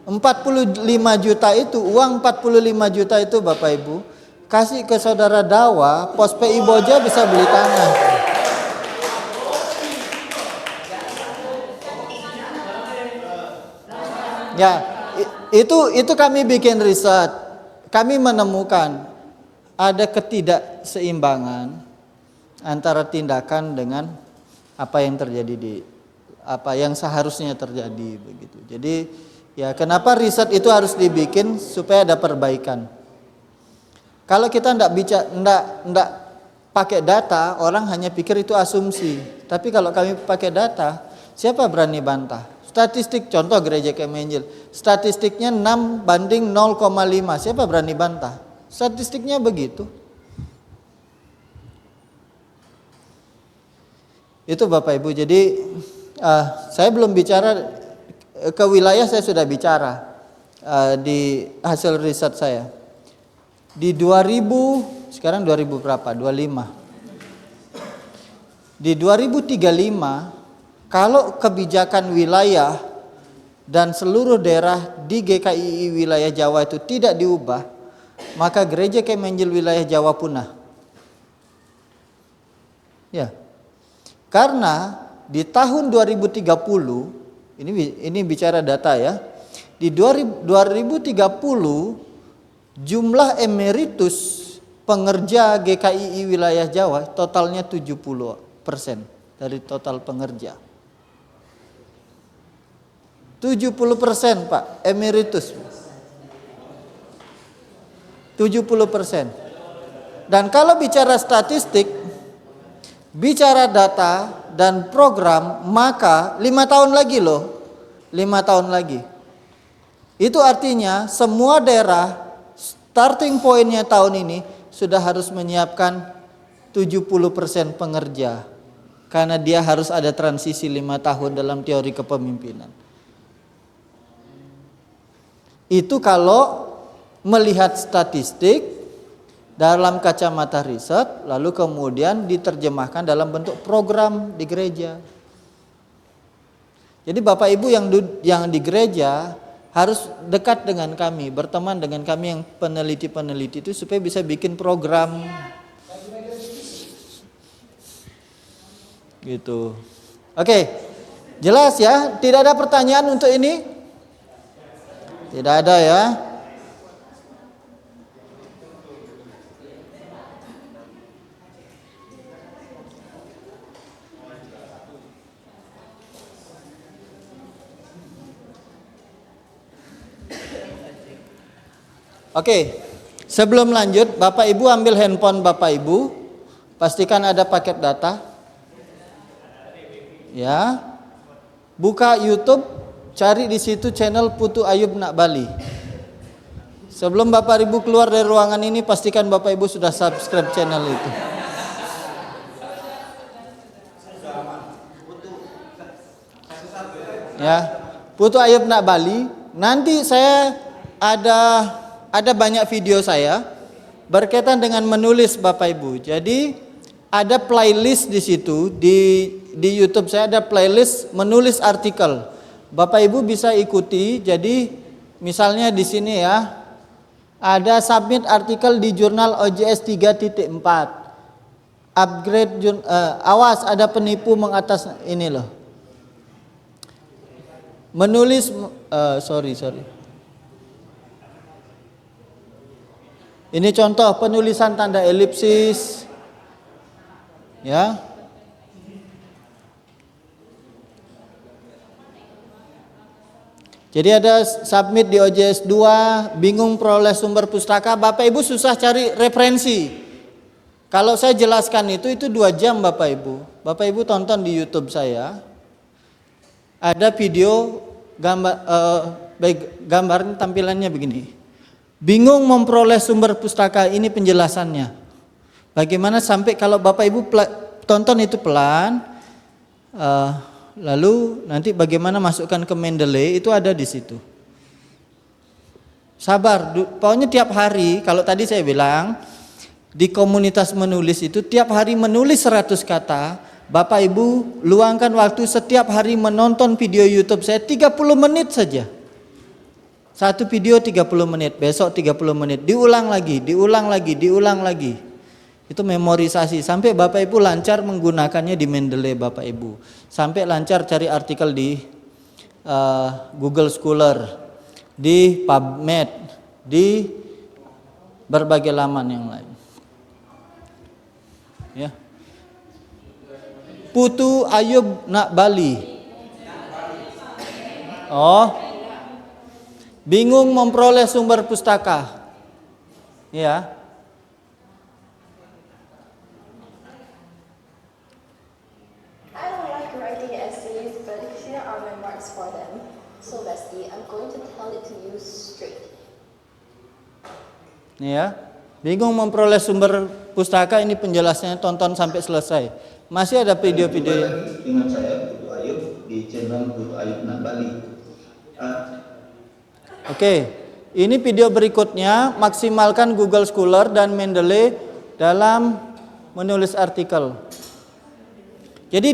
45 juta itu, uang 45 juta itu Bapak Ibu, kasih ke saudara Dawa, pos PI Boja bisa beli tanah. Ya, itu kami bikin riset. Kami menemukan ada ketidakseimbangan antara tindakan dengan apa yang terjadi apa yang seharusnya terjadi begitu. Jadi ya kenapa riset itu harus dibikin supaya ada perbaikan. Kalau kita ndak pakai data, orang hanya pikir itu asumsi. Tapi kalau kami pakai data, siapa berani bantah? Statistik contoh gereja Kemenjil, statistiknya 6:0,5. Siapa berani bantah? Statistiknya begitu. Itu Bapak Ibu. Jadi saya belum bicara ke wilayah, saya sudah bicara di hasil riset saya. Di 2000, sekarang 2000 berapa? 25. Di 2035 kalau kebijakan wilayah dan seluruh daerah di GKII wilayah Jawa itu tidak diubah, maka gereja Kemenjil wilayah Jawa punah. Ya. Karena di tahun 2030, ini bicara data ya. Di 2030 jumlah emeritus pengerja GKII wilayah Jawa totalnya 70% dari total pengerja. 70% Pak, emeritus. 70%. Dan kalau bicara statistik, bicara data dan program, maka 5 tahun lagi loh. 5 tahun lagi. Itu artinya semua daerah starting point-nya tahun ini sudah harus menyiapkan 70% pengerja. Karena dia harus ada transisi 5 tahun dalam teori kepemimpinan. Itu kalau melihat statistik dalam kacamata riset, lalu kemudian diterjemahkan dalam bentuk program di gereja. Jadi Bapak Ibu yang di gereja harus dekat dengan kami, berteman dengan kami yang peneliti-peneliti itu supaya bisa bikin program. Gitu. Oke, jelas ya? Tidak ada pertanyaan untuk ini? Tidak ada ya? Oke, sebelum lanjut, Bapak Ibu ambil handphone Bapak Ibu, pastikan ada paket data. Ya, buka YouTube, cari di situ channel Putu Ayub Nak Bali. Sebelum Bapak Ibu keluar dari ruangan ini, pastikan Bapak Ibu sudah subscribe channel itu. Ya, Putu Ayub Nak Bali. Nanti saya ada banyak video saya berkaitan dengan menulis Bapak Ibu. Jadi ada playlist di situ di YouTube saya ada playlist menulis artikel. Bapak Ibu bisa ikuti. Jadi misalnya di sini ya ada submit artikel di jurnal OJS 3.4. Upgrade awas ada penipu mengatas ini loh. Menulis sorry. Ini contoh penulisan tanda elipsis. Ya. Jadi ada submit di OJS 2, bingung peroleh sumber pustaka, Bapak Ibu susah cari referensi. Kalau saya jelaskan itu 2 jam Bapak Ibu. Bapak Ibu tonton di YouTube saya. Ada video gambar tampilannya begini. Bingung memperoleh sumber pustaka, ini penjelasannya. Bagaimana sampai kalau Bapak Ibu tonton itu pelan, lalu nanti bagaimana masukkan ke Mendeley itu ada di situ. Sabar, pokoknya tiap hari, kalau tadi saya bilang di komunitas menulis itu tiap hari menulis 100 kata. Bapak Ibu luangkan waktu setiap hari menonton video YouTube saya 30 menit saja. Satu video 30 menit, besok 30 menit, diulang lagi. Itu memorisasi sampai Bapak Ibu lancar menggunakannya di Mendeley Bapak Ibu. Sampai lancar cari artikel di Google Scholar, di PubMed, di berbagai laman yang lain. Ya. Putu Ayub Nak Bali. Oh. Bingung memperoleh sumber pustaka. Ya. I don't like writing essays, but here are my marks for them. So Besti, I'm going to tell it to you straight. Ya. Bingung memperoleh sumber pustaka, ini penjelasannya, tonton sampai selesai. Masih ada video-video dengan saya Putu Ayub di channel Putu Ayub Nak Bali. Oke, ini video berikutnya, maksimalkan Google Scholar dan Mendeley dalam menulis artikel. Jadi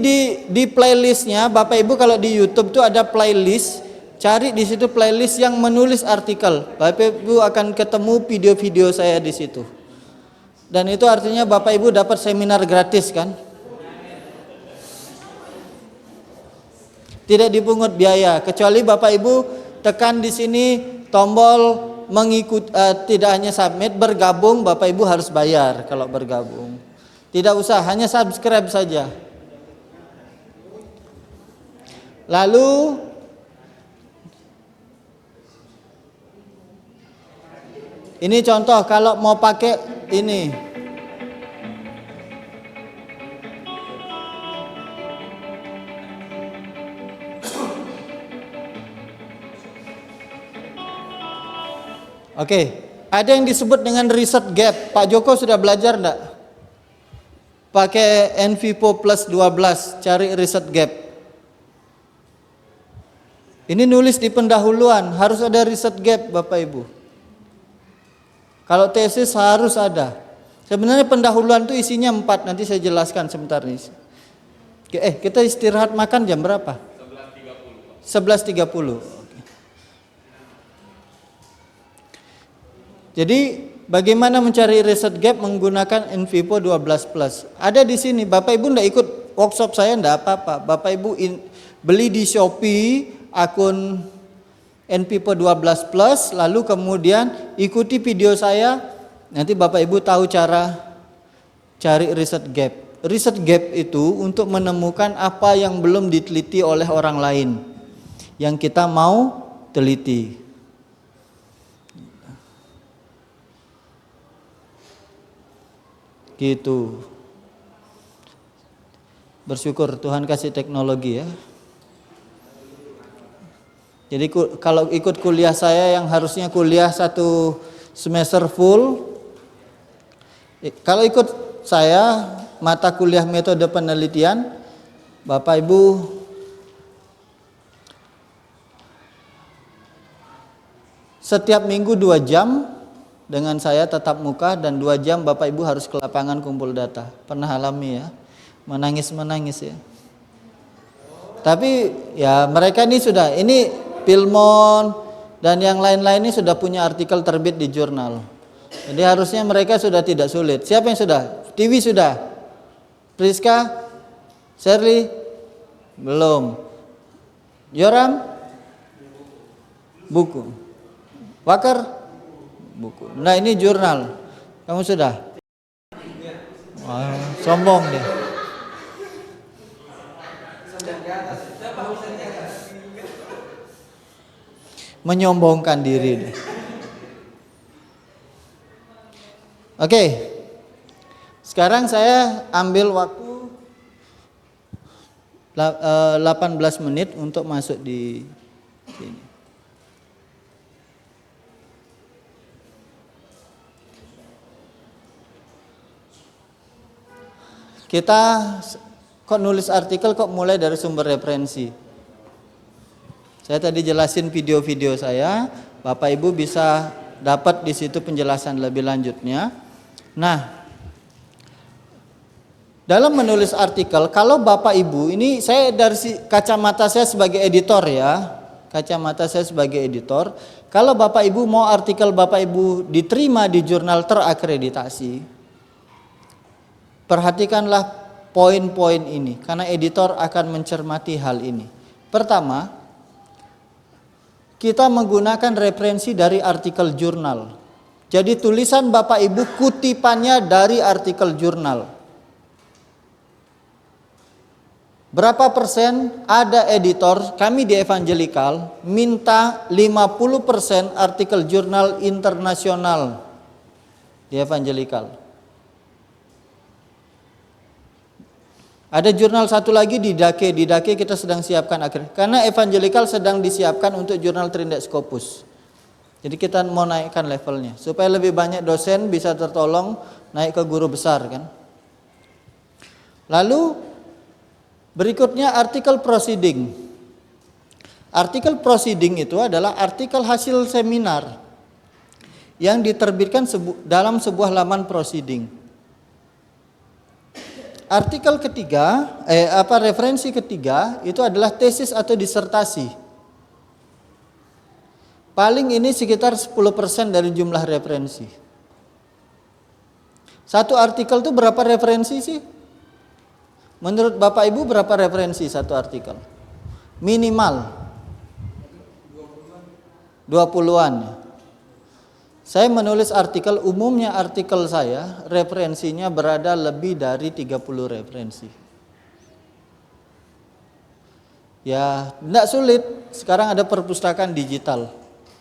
di playlistnya Bapak Ibu kalau di YouTube tuh ada playlist, cari di situ playlist yang menulis artikel. Bapak Ibu akan ketemu video-video saya di situ. Dan itu artinya Bapak Ibu dapat seminar gratis kan? Tidak dipungut biaya, kecuali Bapak Ibu tekan di sini tombol mengikut, tidak hanya submit, bergabung Bapak Ibu harus bayar kalau bergabung. Tidak usah, hanya subscribe saja. Lalu ini contoh kalau mau pakai ini. Oke, ada yang disebut dengan research gap. Pak Joko sudah belajar enggak? Pakai NVivo plus 12, cari research gap. Ini nulis di pendahuluan, harus ada research gap Bapak Ibu. Kalau tesis harus ada. Sebenarnya pendahuluan itu isinya 4, nanti saya jelaskan sebentar nih. Kita istirahat makan jam berapa? 11.30. Jadi bagaimana mencari research gap menggunakan NVivo 12 Plus? Ada di sini. Bapak Ibu enggak ikut workshop saya enggak apa-apa. Bapak Ibu beli di Shopee akun NVivo 12 Plus, lalu kemudian ikuti video saya. Nanti Bapak Ibu tahu cara cari research gap. Research gap itu untuk menemukan apa yang belum diteliti oleh orang lain yang kita mau teliti. Gitu. Bersyukur Tuhan kasih teknologi ya. Jadi kalau ikut kuliah saya yang harusnya kuliah 1 semester full, kalau ikut saya mata kuliah metode penelitian, Bapak Ibu setiap minggu 2 jam dengan saya tatap muka, dan 2 jam Bapak Ibu harus ke lapangan kumpul data. Pernah alami ya? Menangis ya. Tapi ya mereka ini sudah, ini Pilmon dan yang lain-lain ini sudah punya artikel terbit di jurnal. Jadi harusnya mereka sudah tidak sulit. Siapa yang sudah? TV sudah? Priska? Shirley? Belum. Yoram? Buku. Wakar? Buku. Nah ini jurnal. Kamu sudah? Wah, sombong dia. Menyombongkan diri dia. Oke. Sekarang saya ambil waktu 18 menit untuk masuk di sini. Kita kok nulis artikel kok mulai dari sumber referensi. Saya tadi jelasin video-video saya, Bapak Ibu bisa dapat di situ penjelasan lebih lanjutnya. Nah, dalam menulis artikel, kalau Bapak Ibu, ini saya dari kacamata saya sebagai editor ya, kacamata saya sebagai editor, kalau Bapak Ibu mau artikel Bapak Ibu diterima di jurnal terakreditasi, perhatikanlah poin-poin ini, karena editor akan mencermati hal ini. Pertama, kita menggunakan referensi dari artikel jurnal. Jadi tulisan Bapak Ibu kutipannya dari artikel jurnal. Berapa persen ada editor, kami di Evangelical minta 50% artikel jurnal internasional di Evangelical. Ada jurnal satu lagi di Dake kita sedang siapkan akhir. Karena Evangelical sedang disiapkan untuk jurnal Trindex Scopus. Jadi kita mau naikkan levelnya supaya lebih banyak dosen bisa tertolong naik ke guru besar kan. Lalu berikutnya artikel proceeding. Artikel proceeding itu adalah artikel hasil seminar yang diterbitkan dalam sebuah laman proceeding. Artikel ketiga, referensi ketiga itu adalah tesis atau disertasi. Paling ini sekitar 10% dari jumlah referensi. Satu artikel itu berapa referensi sih? Menurut Bapak Ibu berapa referensi satu artikel? Minimal 20-an. Saya menulis artikel, umumnya artikel saya referensinya berada lebih dari 30 referensi. Ya, tidak sulit. Sekarang ada perpustakaan digital.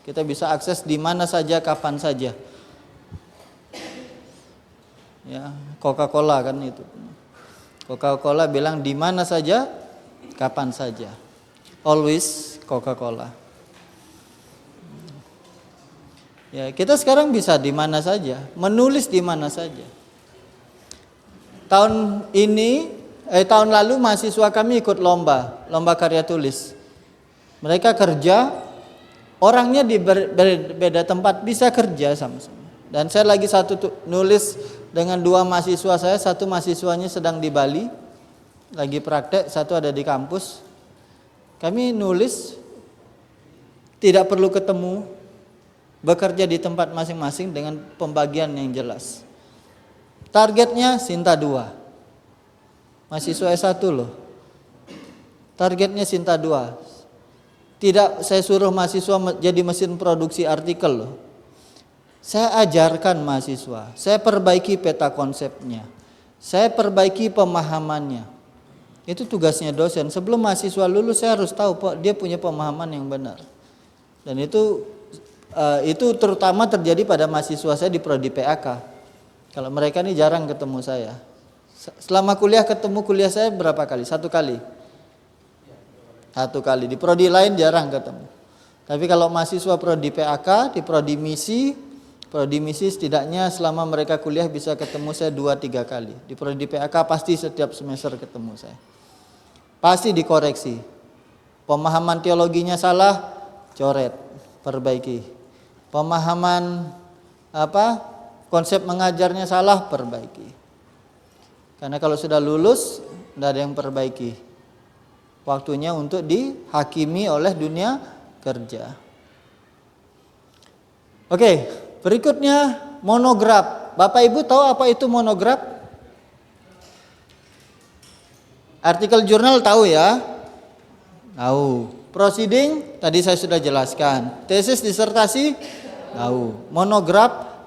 Kita bisa akses di mana saja, kapan saja. Ya, Coca-Cola kan itu. Coca-Cola bilang di mana saja, kapan saja. Always Coca-Cola. Ya, kita sekarang bisa di mana saja, menulis di mana saja. Tahun lalu mahasiswa kami ikut lomba karya tulis. Mereka kerja, orangnya di berbeda tempat bisa kerja sama-sama. Dan saya lagi nulis dengan 2 mahasiswa saya, satu mahasiswanya sedang di Bali, lagi praktek, satu ada di kampus. Kami nulis, tidak perlu ketemu, bekerja di tempat masing-masing dengan pembagian yang jelas. Targetnya Sinta 2. Mahasiswa S1 loh. Targetnya Sinta 2. Tidak saya suruh mahasiswa jadi mesin produksi artikel loh. Saya ajarkan mahasiswa, saya perbaiki peta konsepnya. Saya perbaiki pemahamannya. Itu tugasnya dosen. Sebelum mahasiswa lulus saya harus tahu dia punya pemahaman yang benar. Dan itu terutama terjadi pada mahasiswa saya di prodi PAK. Kalau mereka ini jarang ketemu saya. Selama kuliah ketemu kuliah saya berapa kali? 1 kali. 1 kali. Di prodi lain jarang ketemu. Tapi kalau mahasiswa prodi PAK, di prodi misi setidaknya selama mereka kuliah bisa ketemu saya 2-3 kali. Di prodi PAK pasti setiap semester ketemu saya. Pasti dikoreksi. Pemahaman teologinya salah, coret, perbaiki. Pemahaman konsep mengajarnya salah, perbaiki. Karena kalau sudah lulus, tidak ada yang perbaiki. Waktunya untuk dihakimi oleh dunia kerja. Oke, berikutnya monograf. Bapak Ibu tahu apa itu monograf? Artikel jurnal tahu ya? Tahu. Proceeding tadi saya sudah jelaskan. Tesis disertasi tahu.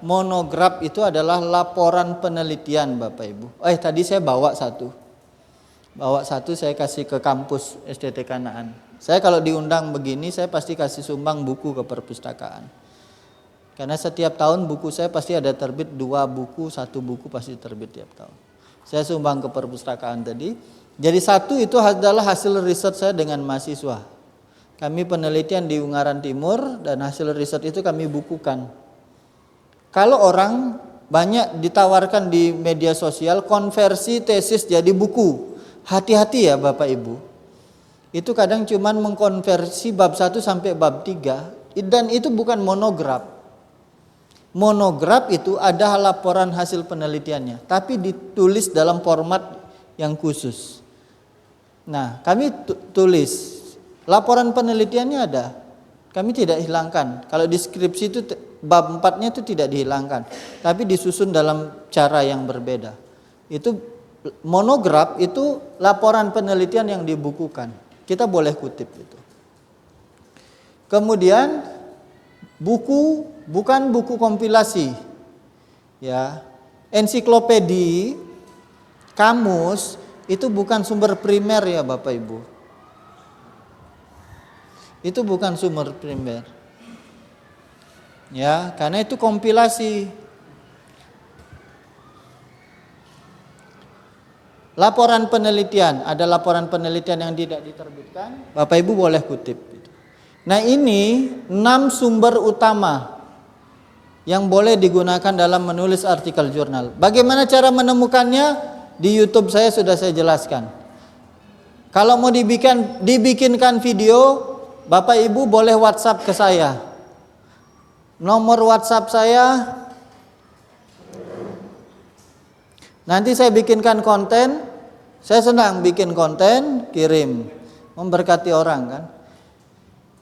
Monograf itu adalah laporan penelitian Bapak Ibu. Tadi saya bawa satu saya kasih ke kampus STT Kanaan. Saya kalau diundang begini saya pasti kasih sumbang buku ke perpustakaan. Karena setiap tahun buku saya pasti ada terbit 2 buku, 1 buku pasti terbit tiap tahun. Saya sumbang ke perpustakaan tadi. Jadi 1 itu adalah hasil riset saya dengan mahasiswa. Kami penelitian di Ungaran Timur dan hasil riset itu kami bukukan. Kalau orang banyak ditawarkan di media sosial konversi tesis jadi buku. Hati-hati ya Bapak Ibu. Itu kadang cuman mengkonversi bab 1 sampai bab 3 dan itu bukan monograf. Monograf itu ada laporan hasil penelitiannya, tapi ditulis dalam format yang khusus. Nah, kami tulis laporan penelitiannya ada. Kami tidak hilangkan. Kalau deskripsi itu bab 4-nya itu tidak dihilangkan, tapi disusun dalam cara yang berbeda. Itu monograf itu laporan penelitian yang dibukukan. Kita boleh kutip itu. Kemudian buku bukan buku kompilasi. Ya. Ensiklopedi, kamus itu bukan sumber primer ya Bapak Ibu. Itu bukan sumber primer. Ya, karena itu kompilasi. Laporan penelitian, ada laporan penelitian yang tidak diterbitkan, Bapak Ibu boleh kutip. Nah ini 6 sumber utama yang boleh digunakan dalam menulis artikel jurnal. Bagaimana cara menemukannya? Di YouTube saya sudah saya jelaskan. Kalau mau dibikinkan video, Bapak Ibu boleh WhatsApp ke saya. Nomor WhatsApp saya, nanti saya bikinkan konten. Saya senang bikin konten, kirim, memberkati orang kan.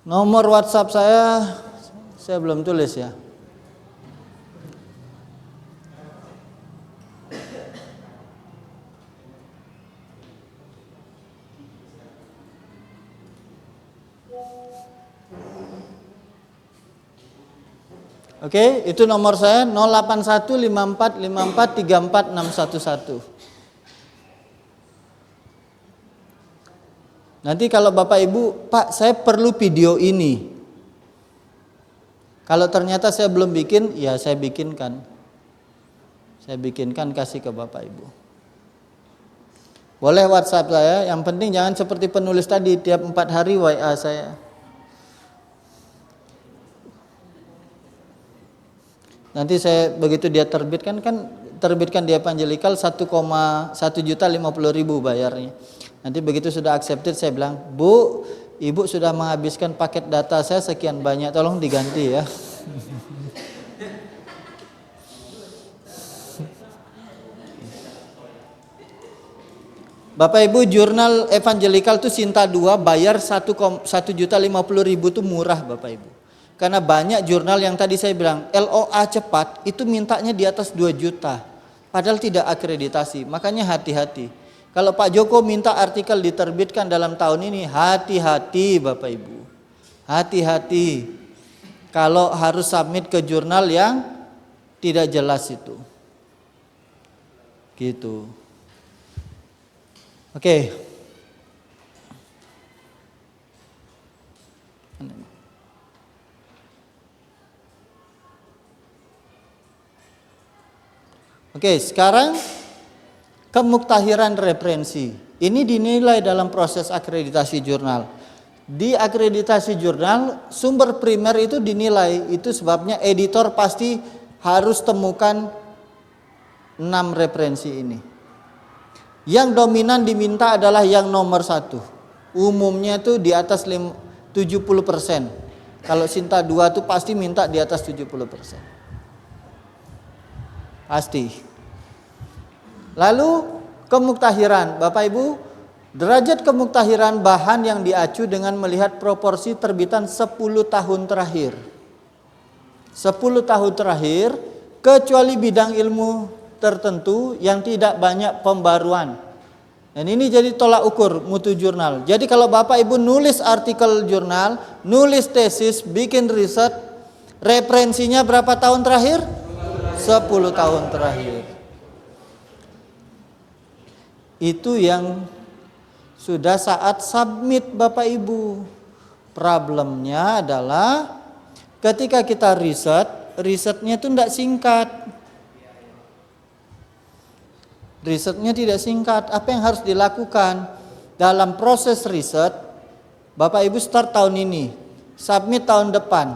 Nomor WhatsApp saya belum tulis ya. Oke, itu nomor saya 08154543461. Nanti kalau Bapak Ibu, Pak, saya perlu video ini. Kalau ternyata saya belum bikin, ya saya bikinkan. Saya bikinkan kasih ke Bapak Ibu. Boleh WhatsApp saya, yang penting jangan seperti penulis tadi tiap 4 hari WA saya. Nanti saya begitu dia terbitkan terbitkan di Evangelical 1,1.050.000 bayarnya. Nanti begitu sudah accepted saya bilang, Bu, Ibu sudah menghabiskan paket data saya sekian banyak, tolong diganti ya. Bapak Ibu, jurnal Evangelical itu Sinta 2 bayar 1.050.000 itu murah Bapak Ibu. Karena banyak jurnal yang tadi saya bilang LOA cepat itu mintanya di atas 2 juta. Padahal tidak akreditasi. Makanya hati-hati. Kalau Pak Joko minta artikel diterbitkan dalam tahun ini, hati-hati Bapak Ibu. Hati-hati. Kalau harus submit ke jurnal yang tidak jelas itu. Gitu. Oke. Oke, sekarang kemuktahiran referensi. Ini dinilai dalam proses akreditasi jurnal. Di akreditasi jurnal, sumber primer itu dinilai. Itu sebabnya editor pasti harus temukan 6 referensi ini. Yang dominan diminta adalah yang nomor 1. Umumnya itu di atas 70%. Kalau Sinta 2 itu pasti minta di atas 70%. Pasti. Lalu kemuktahiran, Bapak Ibu, derajat kemuktahiran bahan yang diacu dengan melihat proporsi terbitan 10 tahun terakhir. 10 tahun terakhir, kecuali bidang ilmu tertentu yang tidak banyak pembaruan. Dan ini jadi tolak ukur mutu jurnal. Jadi kalau Bapak Ibu nulis artikel jurnal, nulis tesis, bikin riset, referensinya berapa tahun terakhir? 10 tahun terakhir. Itu yang sudah saat submit Bapak Ibu. Problemnya adalah ketika kita risetnya itu tidak singkat. Risetnya tidak singkat. Apa yang harus dilakukan dalam proses riset? Bapak Ibu start tahun ini, submit tahun depan.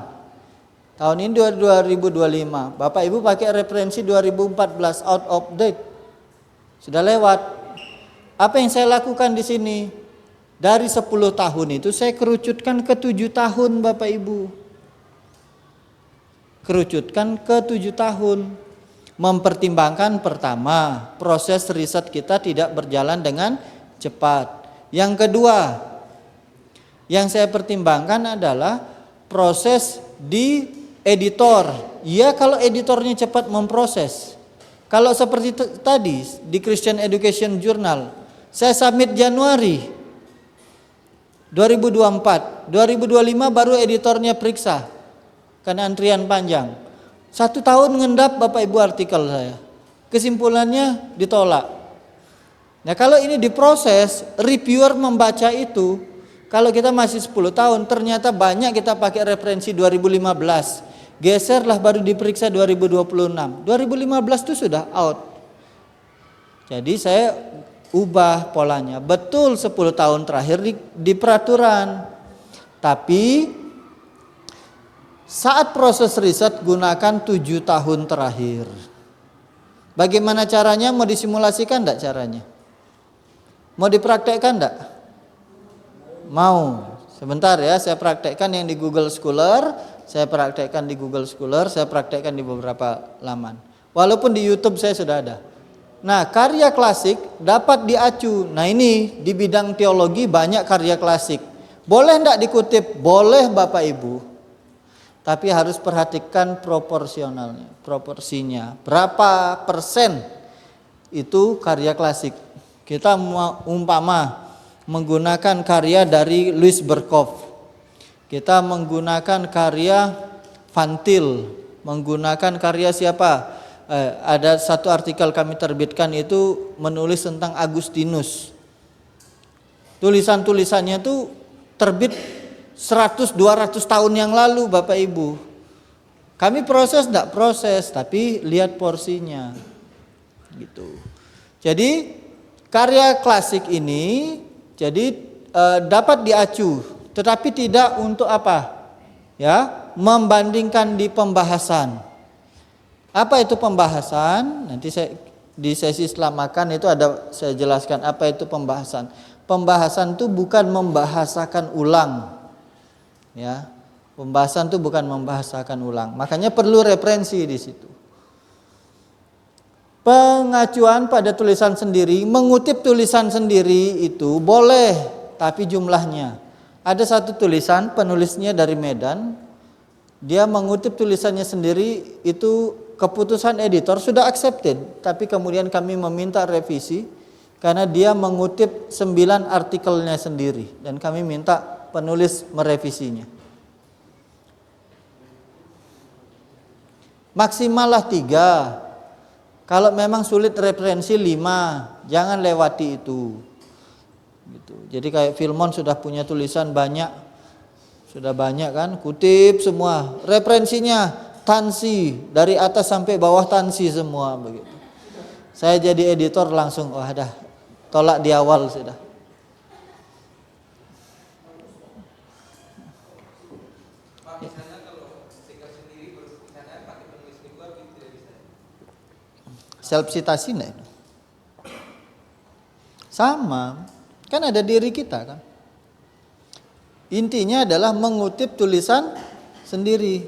Tahun ini 2025. Bapak Ibu pakai referensi 2014, out of date. Sudah lewat. Apa yang saya lakukan di sini? Dari 10 tahun itu saya kerucutkan ke 7 tahun Bapak Ibu. Kerucutkan ke 7 tahun. Mempertimbangkan pertama, proses riset kita tidak berjalan dengan cepat. Yang kedua, yang saya pertimbangkan adalah proses di editor. Ya, kalau editornya cepat memproses. Kalau seperti tadi di Christian Education Journal, saya submit Januari 2024, 2025 baru editornya periksa karena antrian panjang. 1 tahun ngendap Bapak Ibu artikel saya. Kesimpulannya ditolak. Nah, kalau ini diproses, reviewer membaca itu, kalau kita masih 10 tahun, ternyata banyak kita pakai referensi 2015. Geserlah baru diperiksa 2026. 2015 itu sudah out. Jadi saya ubah polanya. Betul 10 tahun terakhir di peraturan. Tapi saat proses riset gunakan 7 tahun terakhir. Bagaimana caranya? Mau disimulasikan enggak caranya? Mau dipraktekkan enggak? Mau. Sebentar ya, saya praktekkan yang di Google Scholar, saya praktekkan di Google Scholar, saya praktekkan di beberapa laman. Walaupun di YouTube saya sudah ada. Nah, karya klasik dapat diacu. Nah, ini di bidang teologi banyak karya klasik. Boleh enggak dikutip? Boleh Bapak Ibu. Tapi harus perhatikan proporsionalnya, proporsinya. Berapa persen itu karya klasik? Kita umpama menggunakan karya dari Louis Berkhof. Kita menggunakan karya Van Til, menggunakan karya siapa? Ada satu artikel kami terbitkan itu menulis tentang Agustinus. Tulisan-tulisannya itu terbit 100-200 tahun yang lalu Bapak Ibu. Kami proses enggak proses, tapi lihat porsinya. Gitu. Jadi karya klasik ini jadi dapat diacu, tetapi tidak untuk apa? Ya, membandingkan di pembahasan. Apa itu pembahasan? Nanti saya di sesi setelah makan itu ada saya jelaskan apa itu pembahasan. Pembahasan itu bukan membahasakan ulang. Ya. Pembahasan itu bukan membahasakan ulang. Makanya perlu referensi di situ. Pengacuan pada tulisan sendiri, mengutip tulisan sendiri itu boleh, tapi jumlahnya. Ada satu tulisan penulisnya dari Medan, dia mengutip tulisannya sendiri, itu keputusan editor sudah accepted, tapi kemudian kami meminta revisi karena dia mengutip 9 artikelnya sendiri dan kami minta penulis merevisinya. Maksimallah 3. Kalau memang sulit referensi 5, jangan lewati itu. Gitu. Jadi kayak Filmon sudah punya tulisan banyak, sudah banyak kan, kutip semua. Referensinya Tansi dari atas sampai bawah Tansi semua begitu. Saya jadi editor langsung, wah dah tolak di awal sudah. Self citasi enggak? Sama, kan ada diri kita kan. Intinya adalah mengutip tulisan sendiri.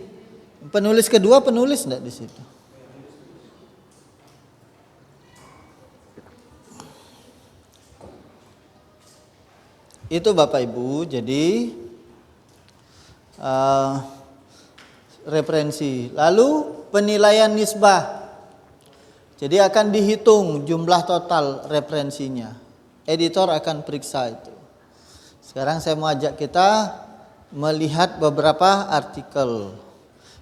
Penulis kedua penulis enggak di situ? Itu Bapak Ibu, jadi referensi. Lalu penilaian nisbah. Jadi akan dihitung jumlah total referensinya. Editor akan periksa itu. Sekarang saya mau ajak kita melihat beberapa artikel.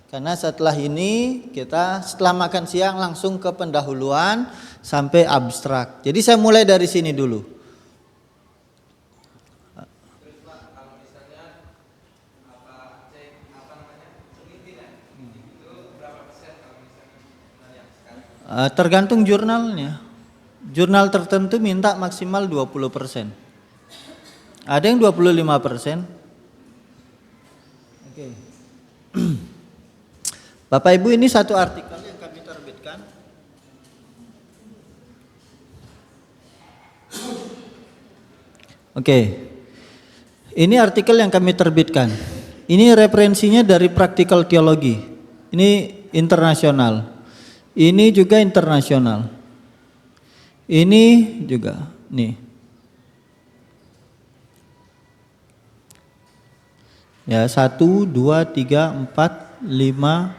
Karena setelah ini kita setelah makan siang langsung ke pendahuluan sampai abstrak. Jadi saya mulai dari sini dulu. Tergantung jurnalnya. Jurnal tertentu minta maksimal 20%. Ada yang 25%. Oke. Bapak Ibu, ini satu artikel yang kami terbitkan. Oke. Ini artikel yang kami terbitkan. Ini referensinya dari Praktikal Teologi. Ini internasional. Ini juga internasional. Ini juga nih. Ya, 1, 2, 3, 4, 5,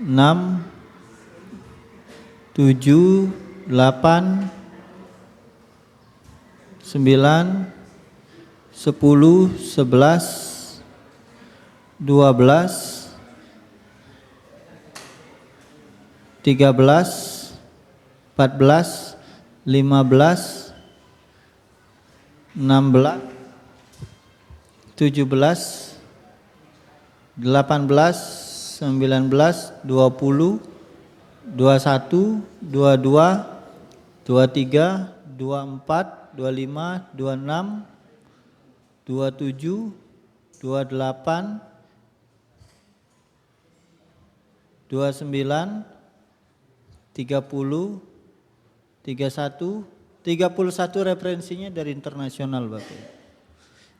6, 7, 8, 9, 10, 11, 12, 13, 14, 15, 16, 17, 18, 19, 20, 21, 22, 23, 24, 25, 26, 27, 28, 29, 30, 31, 31 referensinya dari internasional Bapak.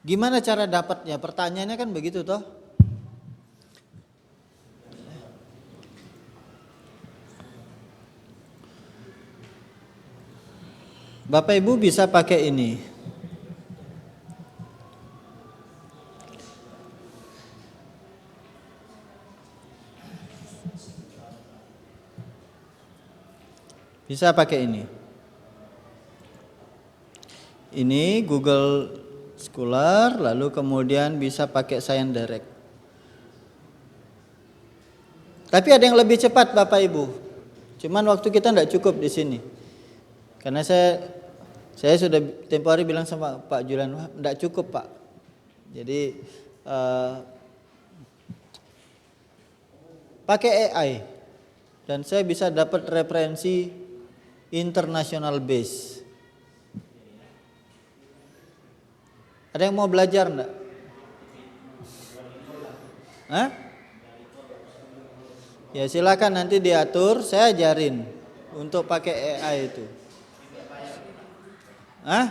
Gimana cara dapatnya? Pertanyaannya kan begitu toh? Bapak Ibu bisa pakai ini. Bisa pakai ini. Ini Google Scholar, lalu kemudian bisa pakai Science Direct. Tapi ada yang lebih cepat Bapak Ibu. Cuman waktu kita tidak cukup di sini. Karena saya sudah tempo hari bilang sama Pak Julian, tidak cukup Pak. Jadi pakai AI dan saya bisa dapat referensi international base. Ada yang mau belajar enggak? Hah? Ya silakan nanti diatur, saya ajarin untuk pakai AI itu. Hah?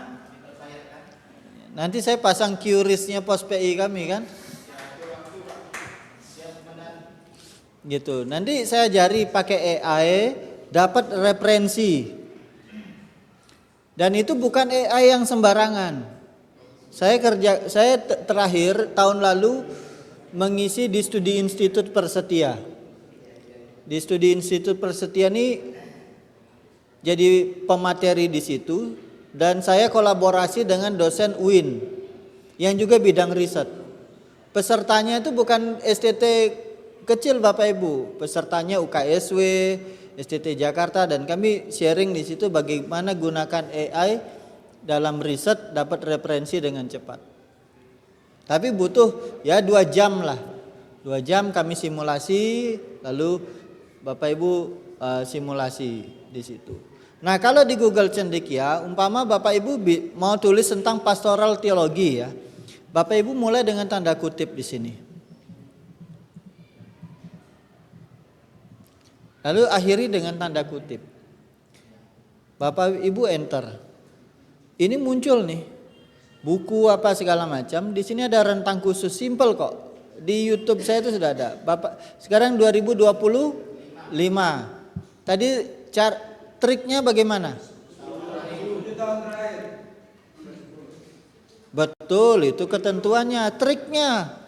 Nanti saya pasang QRIS-nya pos PI kami kan? Gitu. Nanti saya ajari pakai AI, dapat referensi. Dan itu bukan AI yang sembarangan. Saya terakhir tahun lalu mengisi di Studi Institut Persetia. Di Studi Institut Persetia ini jadi pemateri di situ dan saya kolaborasi dengan dosen UIN yang juga bidang riset. Pesertanya itu bukan STT kecil Bapak Ibu, pesertanya UKSW, STT Jakarta dan kami sharing di situ bagaimana gunakan AI dalam riset dapat referensi dengan cepat. Tapi butuh ya 2 jam lah. 2 jam kami simulasi lalu Bapak Ibu simulasi di situ. Nah, kalau di Google Cendekia, umpama Bapak Ibu mau tulis tentang pastoral teologi ya. Bapak Ibu mulai dengan tanda kutip di sini. Lalu akhiri dengan tanda kutip. Bapak Ibu enter. Ini muncul nih. Buku apa segala macam. Di sini ada rentang khusus, simple kok. Di YouTube saya itu sudah ada. Bapak sekarang 2025. Tadi triknya bagaimana? Betul, itu ketentuannya. Triknya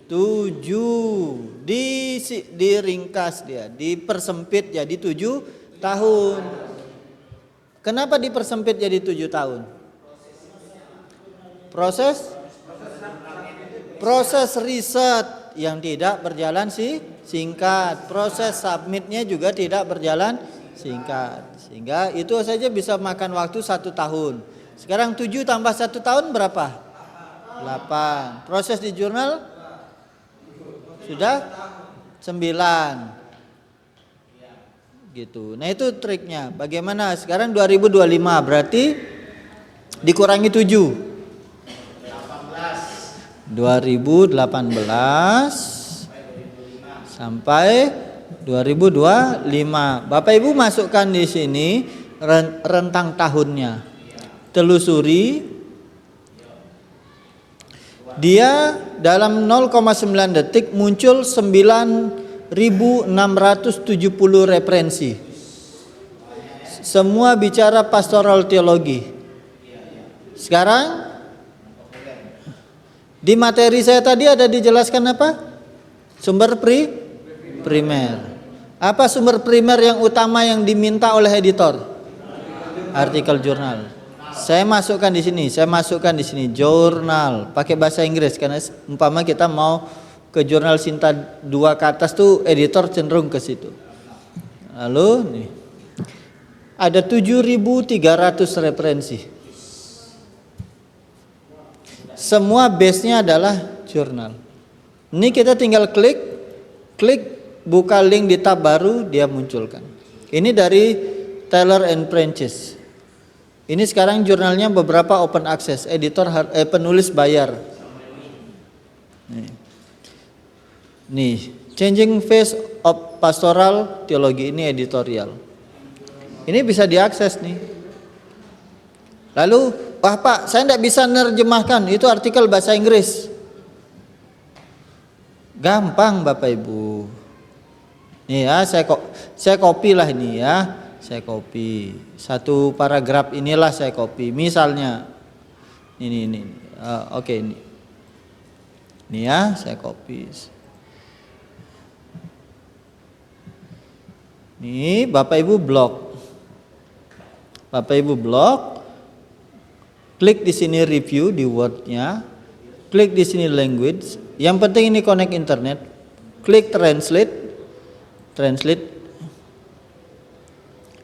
7 diringkas dia, dipersempit jadi 7 tahun. Kenapa dipersempit jadi 7 tahun? Proses riset yang tidak berjalan singkat. Proses submitnya juga tidak berjalan singkat. Sehingga itu saja bisa makan waktu 1 tahun. Sekarang 7 tambah 1 tahun berapa? 8. Proses di jurnal sudah 9. Gitu. Nah itu triknya. Bagaimana? Sekarang 2025 berarti dikurangi 7. 2018 sampai 2025. Bapak Ibu masukkan di sini rentang tahunnya. Telusuri. Dia dalam 0,9 detik muncul 9.670 referensi. Semua bicara pastoral teologi. Sekarang di materi saya tadi ada dijelaskan apa? Sumber primer. Apa sumber primer yang utama yang diminta oleh editor? Artikel jurnal. Saya masukkan di sini jurnal pakai bahasa Inggris karena umpama kita mau ke jurnal Sinta 2 ke atas tuh editor cenderung ke situ. Lalu nih ada 7.300 referensi. Semua base-nya adalah jurnal. Ini kita tinggal klik buka link di tab baru, dia munculkan. Ini dari Taylor and Francis. Ini sekarang jurnalnya beberapa open access, editor penulis bayar. Nih, Changing Face of Pastoral Theology, ini editorial. Ini bisa diakses nih. Lalu, wah Pak, saya tidak bisa nerjemahkan, itu artikel bahasa Inggris. Gampang Bapak Ibu. Nih ya, saya copy lah ini ya. Saya copy. Satu paragraf inilah saya copy. Misalnya ini. Oke ini. Ini ya, saya copy. Nih, Bapak Ibu blok. Klik di sini review di Word-nya. Klik di sini language. Yang penting ini connect internet. Klik translate.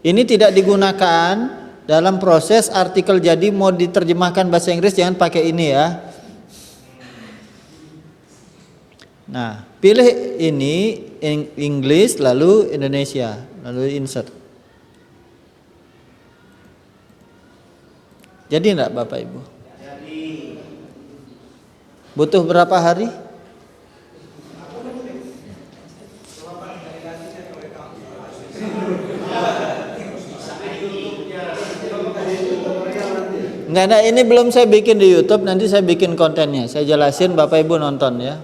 Ini tidak digunakan dalam proses artikel, jadi mau diterjemahkan bahasa Inggris jangan pakai ini ya. Nah, pilih ini English lalu Indonesia, lalu insert. Jadi enggak Bapak Ibu? Butuh berapa hari? Enggak ada, ini belum saya bikin di YouTube, nanti saya bikin kontennya. Saya jelasin, Bapak Ibu nonton ya.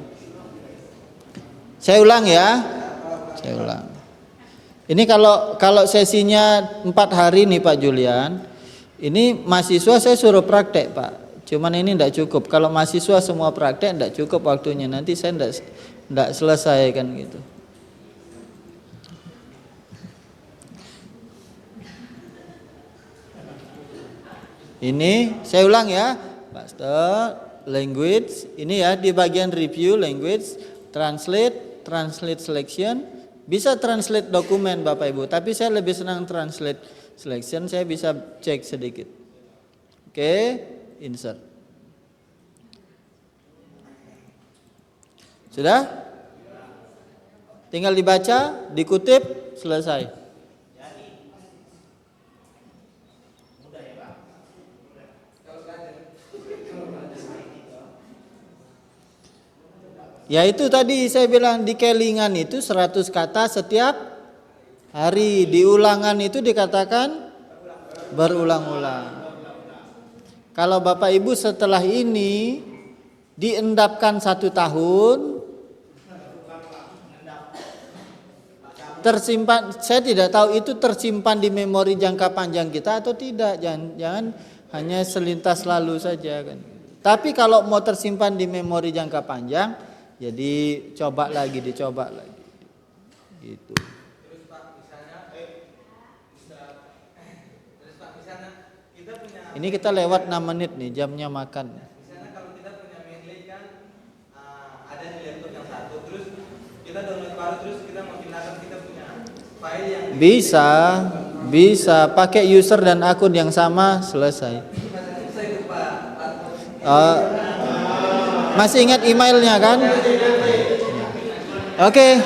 Saya ulang ya. Ini kalau sesinya 4 hari nih Pak Julian. Ini mahasiswa saya suruh praktek Pak. Cuman ini enggak cukup. Kalau mahasiswa semua praktek enggak cukup waktunya. Nanti saya enggak selesai kan gitu. Ini saya ulang ya, Pastor, language, ini ya di bagian review language, translate selection, bisa translate dokumen Bapak Ibu, tapi saya lebih senang translate selection, saya bisa cek sedikit. Oke, insert. Sudah? Tinggal dibaca, dikutip, selesai. Ya itu tadi saya bilang di kelingan itu 100 kata setiap hari. Di ulangan itu dikatakan berulang-ulang. Kalau Bapak Ibu setelah ini diendapkan 1 tahun, tersimpan, saya tidak tahu itu tersimpan di memori jangka panjang kita atau tidak. Jangan hanya selintas lalu saja kan. Tapi kalau mau tersimpan di memori jangka panjang, jadi dicoba lagi. Gitu. Ini kita lewat 6 menit nih, jamnya makan. Misalnya kalau kita punya Mendeley kan ada di laptop yang satu, terus kita download baru, terus kita mau pindahkan, kita punya file yang Bisa pakai user dan akun yang sama, selesai. Masih ingat emailnya kan? Oke.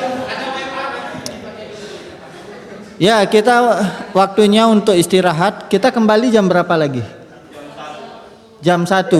Ya, kita waktunya untuk istirahat. Kita kembali jam berapa lagi? Jam 1.